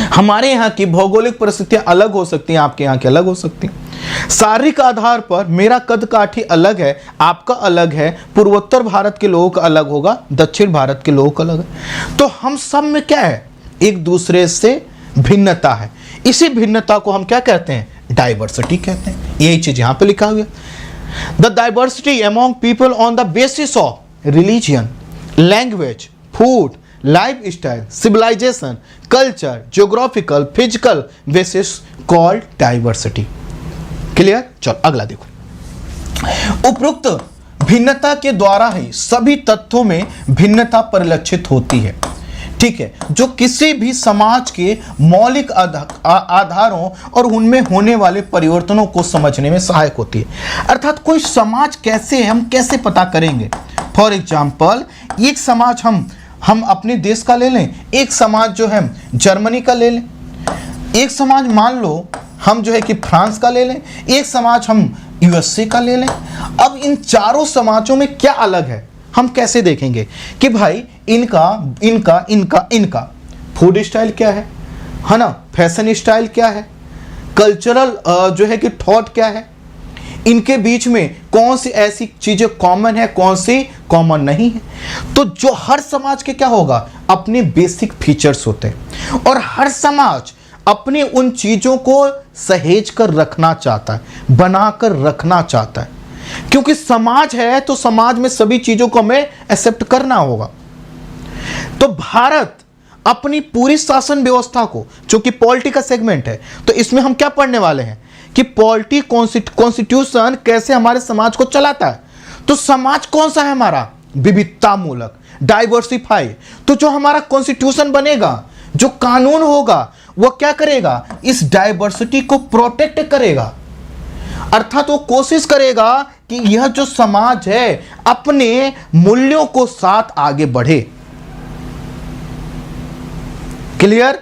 हमारे यहाँ की भौगोलिक परिस्थितियां अलग हो सकती हैं, आपके यहाँ की अलग हो सकती हैं। शारीरिक आधार पर मेरा कद काठी अलग है, आपका अलग है, पूर्वोत्तर भारत के लोगों का अलग होगा, दक्षिण भारत के लोगों का अलग है। तो हम सब में क्या है, एक दूसरे से भिन्नता है। इसी भिन्नता को हम क्या कहते हैं, डाइवर्सिटी कहते हैं। यही चीज यहाँ पे लिखा हुआ है। The diversity among people on the basis of religion, language, food, life style, civilisation, culture, geographical, physical basis called diversity. Clear? चलो अगला देखो। उपरोक्त भिन्नता के द्वारा ही सभी तत्वों में भिन्नता परिलक्षित होती है। ठीक है, जो किसी भी समाज के मौलिक आधारों और उनमें होने वाले परिवर्तनों को समझने में सहायक होती है। अर्थात कोई समाज कैसे है, हम कैसे पता करेंगे। फॉर एग्जाम्पल, एक समाज हम अपने देश का ले लें, एक समाज जो है जर्मनी का ले लें, एक समाज मान लो हम जो है कि फ्रांस का ले लें, एक समाज हम यूएसए का ले लें। अब इन चारों समाजों में क्या अलग है, हम कैसे देखेंगे कि भाई इनका फूड स्टाइल क्या है ना, फैशन स्टाइल क्या है, कल्चरल जो है कि थॉट क्या है, इनके बीच में कौन सी ऐसी चीजें कॉमन है, कौन सी कॉमन नहीं है। तो जो हर समाज के क्या होगा, अपने बेसिक फीचर्स होते हैं और हर समाज अपने उन चीजों को सहेज कर रखना चाहता है, बनाकर रखना चाहता है, क्योंकि समाज है तो समाज में सभी चीजों को हमें एक्सेप्ट करना होगा। तो भारत अपनी पूरी शासन व्यवस्था को, जो कि पॉलिटी का सेगमेंट है, तो इसमें हम क्या पढ़ने वाले हैं कि पॉलिटी कॉन्स्टिट्यूशन कैसे हमारे समाज को चलाता है। तो समाज कौन सा है हमारा, विविधता मूलक, डाइवर्सिफाई। तो जो हमारा कॉन्स्टिट्यूशन बनेगा, जो कानून होगा, वो क्या करेगा, इस डाइवर्सिटी को प्रोटेक्ट करेगा। अर्थात वो कोशिश करेगा कि यह जो समाज है अपने मूल्यों को साथ आगे बढ़े। क्लियर?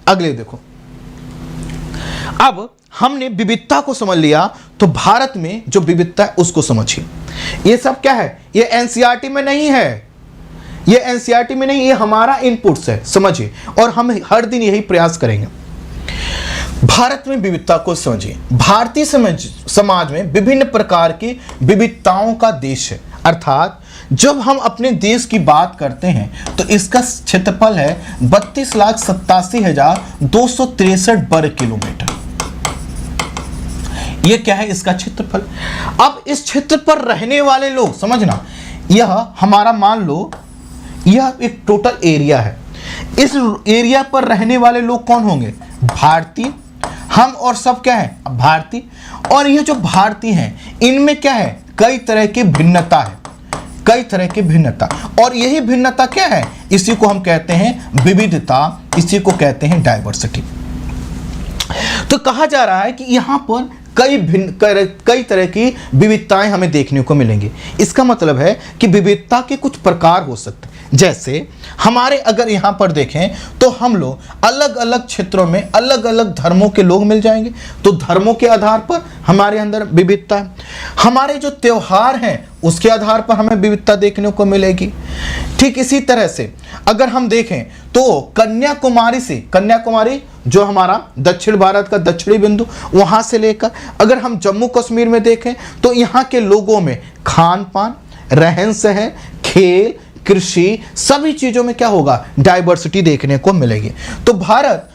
अगले देखो। अब हमने विविधता को समझ लिया, तो भारत में जो विविधता है उसको समझिए। ये सब क्या है, ये एनसीईआरटी में नहीं है, ये एनसीईआरटी में नहीं, ये हमारा इनपुट्स है, समझिए। और हम हर दिन यही प्रयास करेंगे। भारत में विविधता को समझिए। भारतीय समाज में विभिन्न प्रकार की विविधताओं का देश है। अर्थात जब हम अपने देश की बात करते हैं तो इसका क्षेत्रफल है 32,87,263 वर्ग किलोमीटर। यह क्या है, इसका क्षेत्रफल। अब इस क्षेत्र पर रहने वाले लोग, समझना, यह हमारा मान लो यह एक टोटल एरिया है। इस एरिया पर रहने वाले लोग कौन होंगे, भारतीय। हम और सब क्या है, भारतीय। और ये जो भारतीय हैं इनमें क्या है, कई तरह की भिन्नता है, कई तरह की भिन्नता। और यही भिन्नता क्या है, इसी को हम कहते हैं विविधता, इसी को कहते हैं डाइवर्सिटी। तो कहा जा रहा है कि यहां पर कई तरह की विविधताएं हमें देखने को मिलेंगी। इसका मतलब है कि विविधता के कुछ प्रकार हो सकते हैं। जैसे हमारे अगर यहाँ पर देखें तो हम लोग अलग अलग क्षेत्रों में अलग अलग धर्मों के लोग मिल जाएंगे, तो धर्मों के आधार पर हमारे अंदर विविधता है। हमारे जो त्योहार हैं उसके आधार पर हमें विविधता देखने को मिलेगी। ठीक इसी तरह से अगर हम देखें तो कन्याकुमारी जो हमारा दक्षिण भारत का दक्षिणी बिंदु, वहां से लेकर अगर हम जम्मू कश्मीर में देखें तो यहाँ के लोगों में खान पान, रहन सहन, खेल, कृषि, सभी चीजों में क्या होगा, डाइवर्सिटी देखने को मिलेगी। तो भारत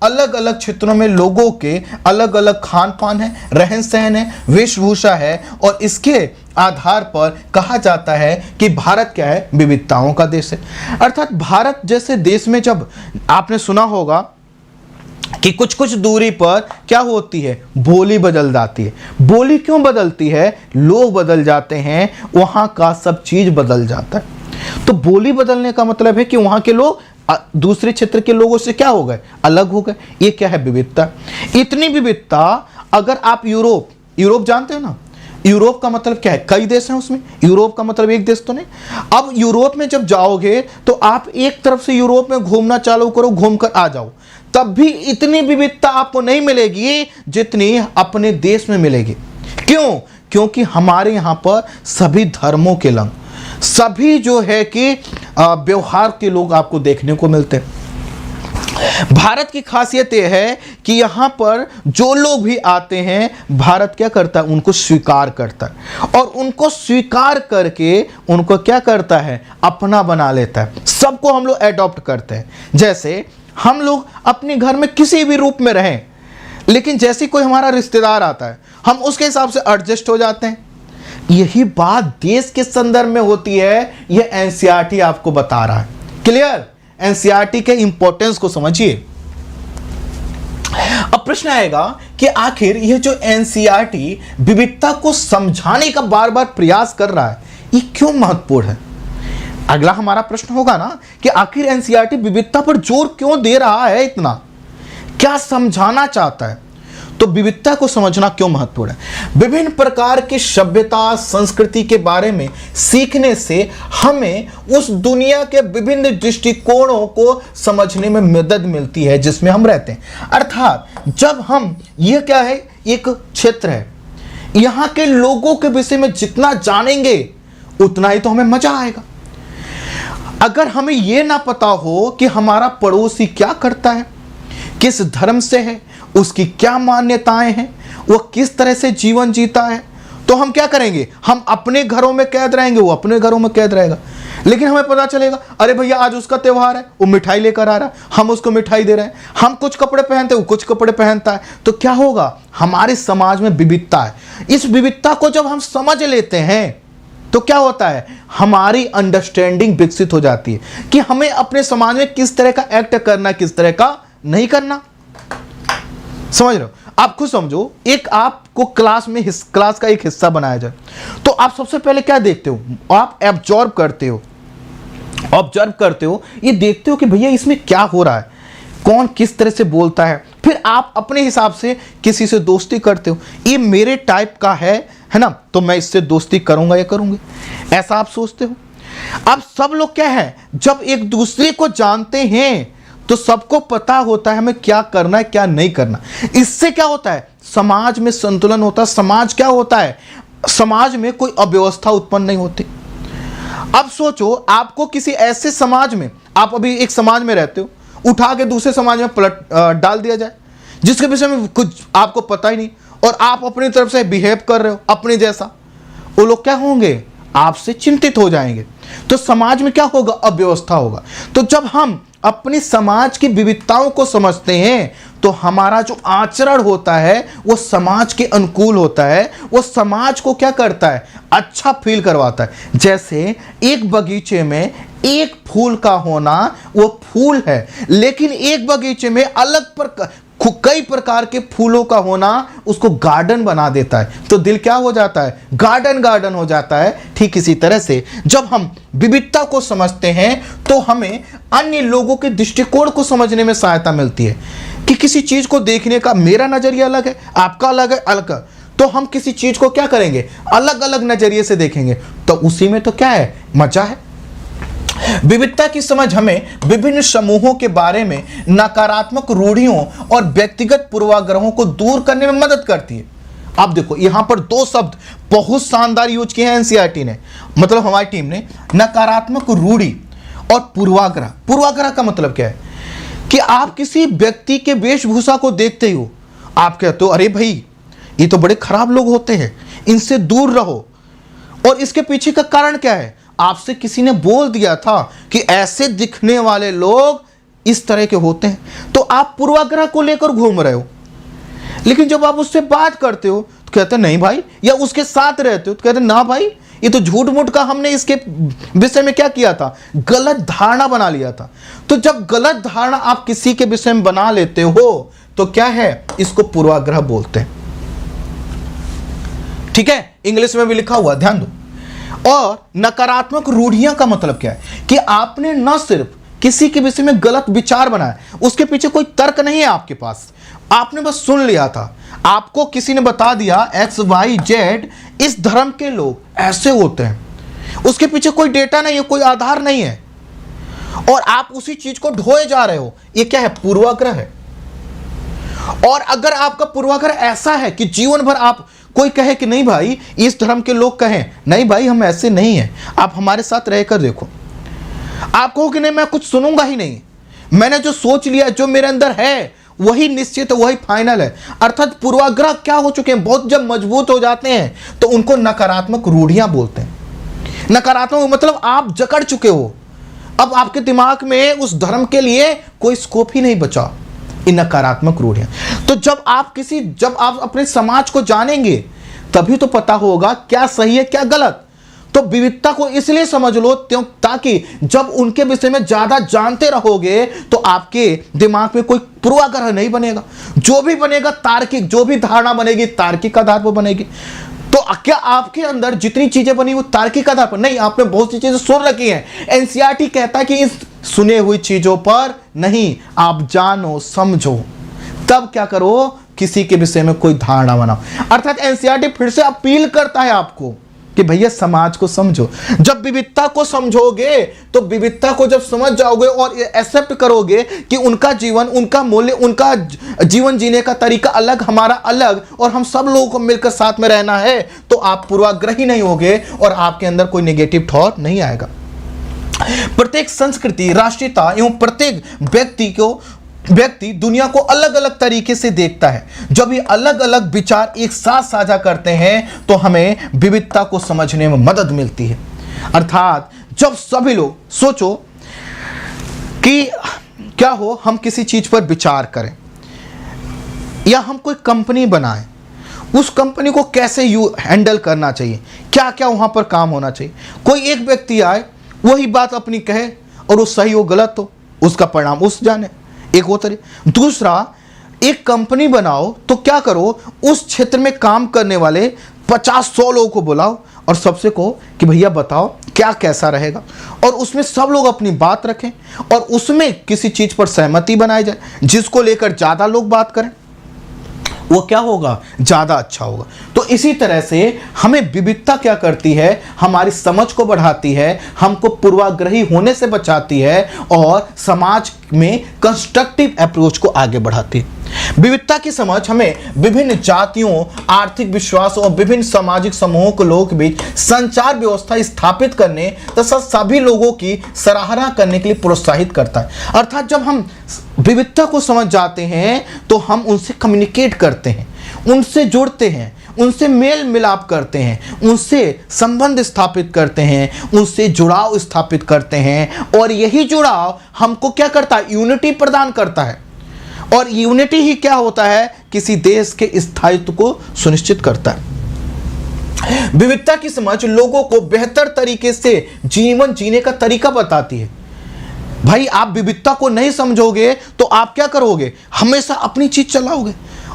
अलग अलग क्षेत्रों में लोगों के अलग अलग खान पान है, रहन सहन है, वेशभूषा है, और इसके आधार पर कहा जाता है कि भारत क्या है, विविधताओं का देश है। अर्थात भारत जैसे देश में जब आपने सुना होगा कि कुछ कुछ दूरी पर क्या होती है, बोली बदल जाती है। बोली क्यों बदलती है? लोग बदल जाते हैं, वहां का सब चीज बदल जाता है। तो बोली बदलने का मतलब है कि वहां के लोग दूसरे क्षेत्र के लोगों से क्या हो गए, अलग हो गए। ये क्या है, विविधता। इतनी विविधता, अगर आप यूरोप जानते हो ना, यूरोप का मतलब क्या है, कई देश हैं उसमें, यूरोप का मतलब एक देश तो नहीं। अब यूरोप में जब जाओगे तो आप एक तरफ से यूरोप में घूमना चालू करो, घूमकर आ जाओ, तब भी इतनी विविधता आपको नहीं मिलेगी जितनी अपने देश में मिलेगी। क्यों? क्योंकि हमारे यहां पर सभी धर्मों के लोग, सभी जो है कि व्यवहार के लोग आपको देखने को मिलते हैं। भारत की खासियत यह है कि यहां पर जो लोग भी आते हैं, भारत क्या करता है, उनको स्वीकार करता है, और उनको स्वीकार करके उनको क्या करता है, अपना बना लेता है। सबको हम लोग एडॉप्ट करते हैं। जैसे हम लोग अपने घर में किसी भी रूप में रहें, लेकिन जैसे कोई हमारा रिश्तेदार आता है, हम उसके हिसाब से एडजस्ट हो जाते हैं। यही बात देश के संदर्भ में होती है। यह एनसीईआरटी आपको बता रहा है। क्लियर? एनसीईआरटी के इंपॉर्टेंस को समझिए। अब प्रश्न आएगा कि आखिर यह जो एनसीईआरटी विविधता को समझाने का बार बार प्रयास कर रहा है, ये क्यों महत्वपूर्ण है? अगला हमारा प्रश्न होगा ना कि आखिर एनसीईआरटी विविधता पर जोर क्यों दे रहा है, इतना क्या समझाना चाहता है? तो विविधता को समझना क्यों महत्वपूर्ण है? विभिन्न प्रकार की सभ्यता, संस्कृति के बारे में सीखने से हमें उस दुनिया के विभिन्न दृष्टिकोणों को समझने में मदद मिलती है जिसमें हम रहते हैं। अर्थात जब हम, यह क्या है, एक क्षेत्र है, यहां के लोगों के विषय में जितना जानेंगे उतना ही तो हमें मजा आएगा। अगर हमें यह ना पता हो कि हमारा पड़ोसी क्या करता है, किस धर्म से है, उसकी क्या मान्यताएं हैं, वो किस तरह से जीवन जीता है, तो हम क्या करेंगे, हम अपने घरों में कैद रहेंगे, वो अपने घरों में कैद रहेगा। लेकिन हमें पता चलेगा, अरे भैया आज उसका त्यौहार है, वो मिठाई लेकर आ रहा है, हम उसको मिठाई दे रहे हैं, हम कुछ कपड़े पहनते हैं, वो कुछ कपड़े पहनता है, तो क्या होगा, हमारे समाज में विविधता है। इस विविधता को जब हम समझ लेते हैं तो क्या होता है, हमारी अंडरस्टैंडिंग विकसित हो जाती है कि हमें अपने समाज में किस तरह का एक्ट करना, किस तरह का नहीं करना। समझ रहे हो? आप खुद समझो, एक आपको क्लास में क्लास का एक हिस्सा बनाया जाए तो आप सबसे पहले क्या देखते हो, आप ऑब्जर्व करते हो, ये देखते हो कि भैया इसमें क्या हो रहा है, कौन किस तरह से बोलता है, फिर आप अपने हिसाब से किसी से दोस्ती करते हो, ये मेरे टाइप का है ना, तो मैं इससे दोस्ती करूंगा या करूंगी, ऐसा आप सोचते हो। अब सब लोग क्या है, जब एक दूसरे को जानते हैं तो सबको पता होता है हमें क्या करना है, क्या नहीं करना। इससे क्या होता है, समाज में संतुलन होता है। समाज क्या होता है, समाज में कोई अव्यवस्था उत्पन्न नहीं होती। अब सोचो, आपको किसी ऐसे समाज में, आप अभी एक समाज में रहते हो, उठा के दूसरे समाज में डाल दिया जाए जिसके विषय में कुछ आपको पता ही नहीं, और आप अपनी तरफ से बिहेव कर रहे हो अपने जैसा, वो लोग क्या होंगे, आपसे चिंतित हो जाएंगे। तो समाज में क्या होगा, अव्यवस्था होगा। तो जब हम अपने समाज की विविधताओं को समझते हैं तो हमारा जो आचरण होता है वो समाज के अनुकूल होता है, वो समाज को क्या करता है, अच्छा फील करवाता है। जैसे एक बगीचे में एक फूल का होना, वो फूल है, लेकिन एक बगीचे में कई प्रकार के फूलों का होना उसको गार्डन बना देता है, तो दिल क्या हो जाता है, गार्डन हो जाता है। ठीक इसी तरह से जब हम विविधता को समझते हैं तो हमें अन्य लोगों के दृष्टिकोण को समझने में सहायता मिलती है कि किसी चीज को देखने का मेरा नजरिया अलग है, आपका अलग है, अलग, तो हम किसी चीज को क्या करेंगे, अलग अलग नजरिए से देखेंगे, तो उसी में तो क्या है, मजा है। विविधता की समझ हमें विभिन्न समूहों के बारे में नकारात्मक रूढ़ियों और व्यक्तिगत पूर्वाग्रहों को दूर करने में मदद करती है। आप देखो, यहां पर दो शब्द बहुत शानदार यूज किए हैं एनसीईआरटी ने, मतलब हमारी टीम ने, नकारात्मक रूढ़ी और पूर्वाग्रह। पूर्वाग्रह का मतलब क्या है कि आप किसी व्यक्ति के वेशभूषा को देखते हो, आप कहते हो अरे भाई ये तो बड़े खराब लोग होते हैं, इनसे दूर रहो। और इसके पीछे का कारण क्या है, आपसे किसी ने बोल दिया था कि ऐसे दिखने वाले लोग इस तरह के होते हैं, तो आप पूर्वाग्रह को लेकर घूम रहे हो। लेकिन जब आप उससे बात करते हो कहते नहीं भाई, या उसके साथ रहते हो तो कहते ना भाई ये तो झूठ मूठ का हमने इसके विषय में क्या किया था, गलत धारणा बना लिया था। तो जब गलत धारणा आप किसी के विषय में बना लेते हो तो क्या है, इसको पूर्वाग्रह बोलते हैं। ठीक है, इंग्लिश में भी लिखा हुआ, ध्यान दो। और नकारात्मक रूढ़ियां का मतलब क्या है कि आपने न सिर्फ किसी के विषय में गलत विचार बनाया, उसके पीछे कोई तर्क नहीं है आपके पास, आपने बस सुन लिया था। आपको किसी ने बता दिया XYZ इस धर्म के लोग ऐसे होते हैं, उसके पीछे कोई डेटा नहीं है, कोई आधार नहीं है, और आप उसी चीज को ढोए जा रहे हो। ये क्या है, पूर्वाग्रह है। और अगर आपका पूर्वाग्रह ऐसा है कि जीवन भर आप, कोई कहे कि नहीं भाई इस धर्म के लोग कहें नहीं भाई हम ऐसे नहीं हैं, आप हमारे साथ रहकर देखो, आप कहो कि नहीं मैं कुछ सुनूंगा ही नहीं, मैंने जो सोच लिया, जो मेरे अंदर है वही निश्चित है, वही फाइनल है। अर्थात पूर्वाग्रह क्या हो चुके हैं, बहुत जब मजबूत हो जाते हैं तो उनको नकारात्मक रूढ़ियां बोलते हैं। नकारात्मक मतलब आप जकड़ चुके हो, अब आपके दिमाग में उस धर्म के लिए कोई स्कोप ही नहीं बचा, ये नकारात्मक रूढ़ियां। तो जब आप अपने समाज को जानेंगे तभी तो पता होगा क्या सही है क्या गलत। तो विविधता को इसलिए समझ लो ताकि जब उनके विषय में ज्यादा जानते रहोगे तो आपके दिमाग में कोई पूर्वाग्रह नहीं बनेगा, जो भी बनेगा तार्किक, जो भी धारणा बनेगी तार्किक आधार पर बनेगी। तो क्या आपके अंदर जितनी चीजें बनी वो तार्किक आधार पर नहीं, आपने बहुत सी चीजें सुन रखी हैं। एनसीईआरटी कहता है कि इस सुने हुई चीजों पर नहीं, आप जानो समझो, तब क्या करो, किसी के विषय में कोई धारणा बनाओ। अर्थात एनसीईआरटी फिर से अपील करता है आपको कि भैया समाज को समझो। जब विविधता को समझोगे तो विविधता को जब समझ जाओगे और एक्सेप्ट करोगे कि उनका जीवन, उनका मूल्य, उनका जीवन जीने का तरीका अलग, हमारा अलग, और हम सब लोगों को मिलकर साथ में रहना है, तो आप पूर्वाग्रही नहीं होगे और आपके अंदर कोई नेगेटिव थॉट नहीं आएगा। प्रत्येक संस्कृति, राष्ट्रीयता एवं प्रत्येक व्यक्ति दुनिया को अलग अलग तरीके से देखता है। जब ये अलग अलग विचार एक साथ साझा करते हैं तो हमें विविधता को समझने में मदद मिलती है। अर्थात जब सभी लोग, सोचो कि क्या हो, हम किसी चीज पर विचार करें या हम कोई कंपनी बनाएं, उस कंपनी को कैसे हैंडल करना चाहिए, क्या क्या वहां पर काम होना चाहिए। कोई एक व्यक्ति आए, वही बात अपनी कहे और वो सही हो गलत हो, उसका परिणाम उस जाने, एक वो तरीका। दूसरा, एक कंपनी बनाओ तो क्या करो, उस क्षेत्र में काम करने वाले 50-100 लोगों को बुलाओ और सबसे कहो कि भैया बताओ क्या कैसा रहेगा, और उसमें सब लोग अपनी बात रखें और उसमें किसी चीज पर सहमति बनाई जाए जिसको लेकर ज्यादा लोग बात करें, वो क्या होगा, ज्यादा अच्छा होगा। तो इसी तरह से हमें विविधता क्या करती है, हमारी समझ को बढ़ाती है, हमको पूर्वाग्रही होने से बचाती है और समाज में कंस्ट्रक्टिव अप्रोच को आगे बढ़ाती है। विविधता की समझ हमें विभिन्न जातियों, आर्थिक विश्वासों और विभिन्न सामाजिक समूहों के लोगों के बीच संचार व्यवस्था स्थापित करने तथा सभी लोगों की सराहना करने के लिए प्रोत्साहित करता है। अर्थात जब हम विविधता को समझ जाते हैं तो हम उनसे कम्युनिकेट करते हैं, उनसे जुड़ते हैं, उनसे मेल मिलाप करते हैं, उनसे संबंध स्थापित करते हैं, उनसे जुड़ाव स्थापित करते हैं, और यही जुड़ाव हमको क्या करता है, यूनिटी प्रदान करता है। और यूनिटी ही क्या होता है, किसी देश के स्थायित्व को सुनिश्चित करता है। विविधता की समझ लोगों को बेहतर तरीके से जीवन जीने का तरीका बताती है। भाई आप विविधता को नहीं समझोगे तो आप क्या करोगे, हमेशा अपनी चीज चलाओगे,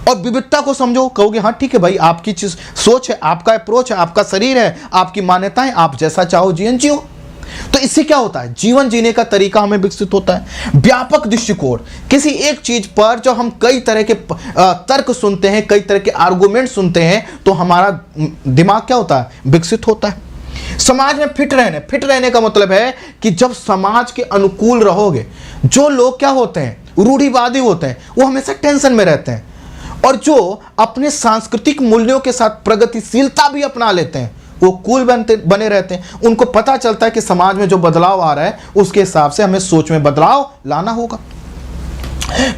और विविधता को समझो, कहोगे हाँ ठीक है भाई आपकी चीज सोच है, आपका अप्रोच है, आपका शरीर है, आपकी मान्यताएं, आप जैसा चाहो जीवन जियो। तो इससे क्या होता है, जीवन जीने का तरीका हमें विकसित होता है। व्यापक दृष्टिकोण, किसी एक चीज पर जब हम कई तरह के तर्क सुनते हैं, कई तरह के आर्गुमेंट सुनते हैं, तो हमारा दिमाग क्या होता है, विकसित होता है। समाज में फिट रहने का मतलब है कि जब समाज के अनुकूल रहोगे, जो लोग क्या होते हैं, रूढ़िवादी होते हैं, वो हमेशा टेंशन में रहते हैं, और जो अपने सांस्कृतिक मूल्यों के साथ प्रगतिशीलता भी अपना लेते हैं वो कूल बने रहते हैं। उनको पता चलता है कि समाज में जो बदलाव आ रहा है उसके हिसाब से हमें सोच में बदलाव लाना होगा।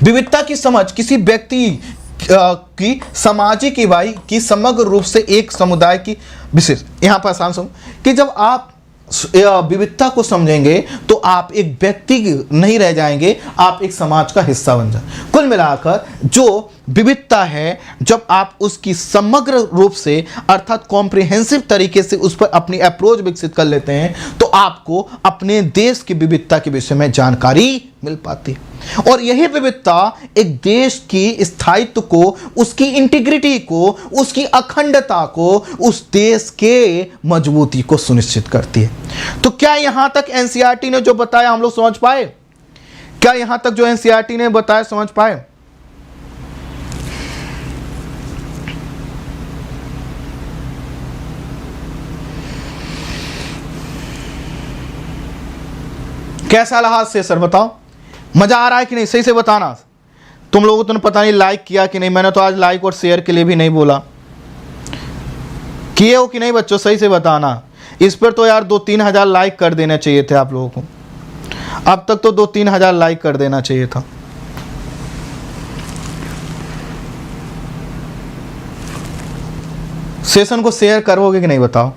विविधता की समझ किसी व्यक्ति की सामाजिक इकाई की समग्र रूप से एक समुदाय की विशेष, यहाँ पर आसान समझ कि जब आप विविधता को समझेंगे तो आप एक व्यक्ति नहीं रह जाएंगे, आप एक समाज का हिस्सा बन जाए। कुल मिलाकर जो विविधता है, जब आप उसकी समग्र रूप से अर्थात कॉम्प्रिहेंसिव तरीके से उस पर अपनी अप्रोच विकसित कर लेते हैं, तो आपको अपने देश की विविधता के विषय में जानकारी मिल पाती है। और यही विविधता एक देश की स्थायित्व को, उसकी इंटीग्रिटी को, उसकी अखंडता को, उस देश के मजबूती को सुनिश्चित करती है। तो क्या यहां तक एनसीईआरटी ने जो बताया हम लोग समझ पाए? क्या यहां तक जो एनसीईआरटी ने बताया समझ पाए? कैसा रहा से सर बताओ, मजा आ रहा है कि नहीं? सही से बताना। तुम लोगों तो पता नहीं लाइक किया कि नहीं, मैंने तो आज लाइक और शेयर के लिए भी नहीं बोला। किए हो कि नहीं बच्चों? सही से बताना। इस पर तो यार 2-3 हज़ार लाइक कर देने चाहिए थे आप लोगों को। अब तक तो 2-3 हज़ार लाइक कर देना चाहिए था। सेशन को शेयर करोगे कि नहीं बताओ?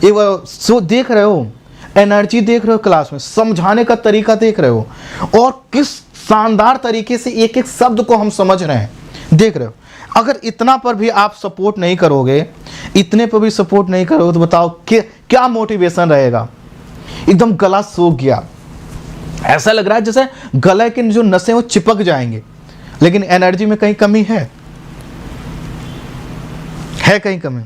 एक बार देख रहे हो, एनर्जी देख रहे हो क्लास में, समझाने का तरीका देख रहे हो, और किस शानदार तरीके से एक एक शब्द को हम समझ रहे हैं, देख रहे हो। अगर इतना पर भी आप सपोर्ट नहीं करोगे, इतने पर भी सपोर्ट नहीं करोगे, तो बताओ क्या मोटिवेशन रहेगा? एकदम गला सूख गया, ऐसा लग रहा है जैसे गले के जो नसें वो चिपक जाएंगे। लेकिन एनर्जी में कहीं कमी है कहीं कमी?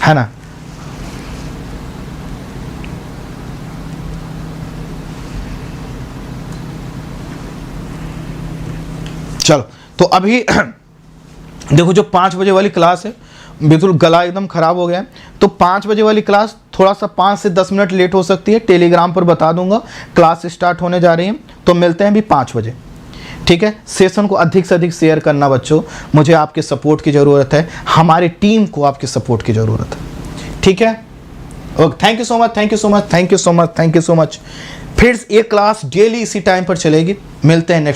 है ना? चलो, तो अभी देखो जो 5 बजे वाली क्लास है, बिल्कुल गला एकदम खराब हो गया है, तो 5 बजे वाली क्लास थोड़ा सा 5 से 10 मिनट लेट हो सकती है। टेलीग्राम पर बता दूंगा, क्लास स्टार्ट होने जा रही है। तो मिलते हैं अभी 5 बजे, ठीक है? सेशन को अधिक से अधिक शेयर करना बच्चों, मुझे आपके सपोर्ट की ज़रूरत है, हमारी टीम को आपके सपोर्ट की ज़रूरत है, ठीक है? Okay, thank you so much, thank you so much, thank you so much, thank you so much. फिर एक क्लास डेली इसी टाइम पर चलेगी। मिलते हैं नेक्स्ट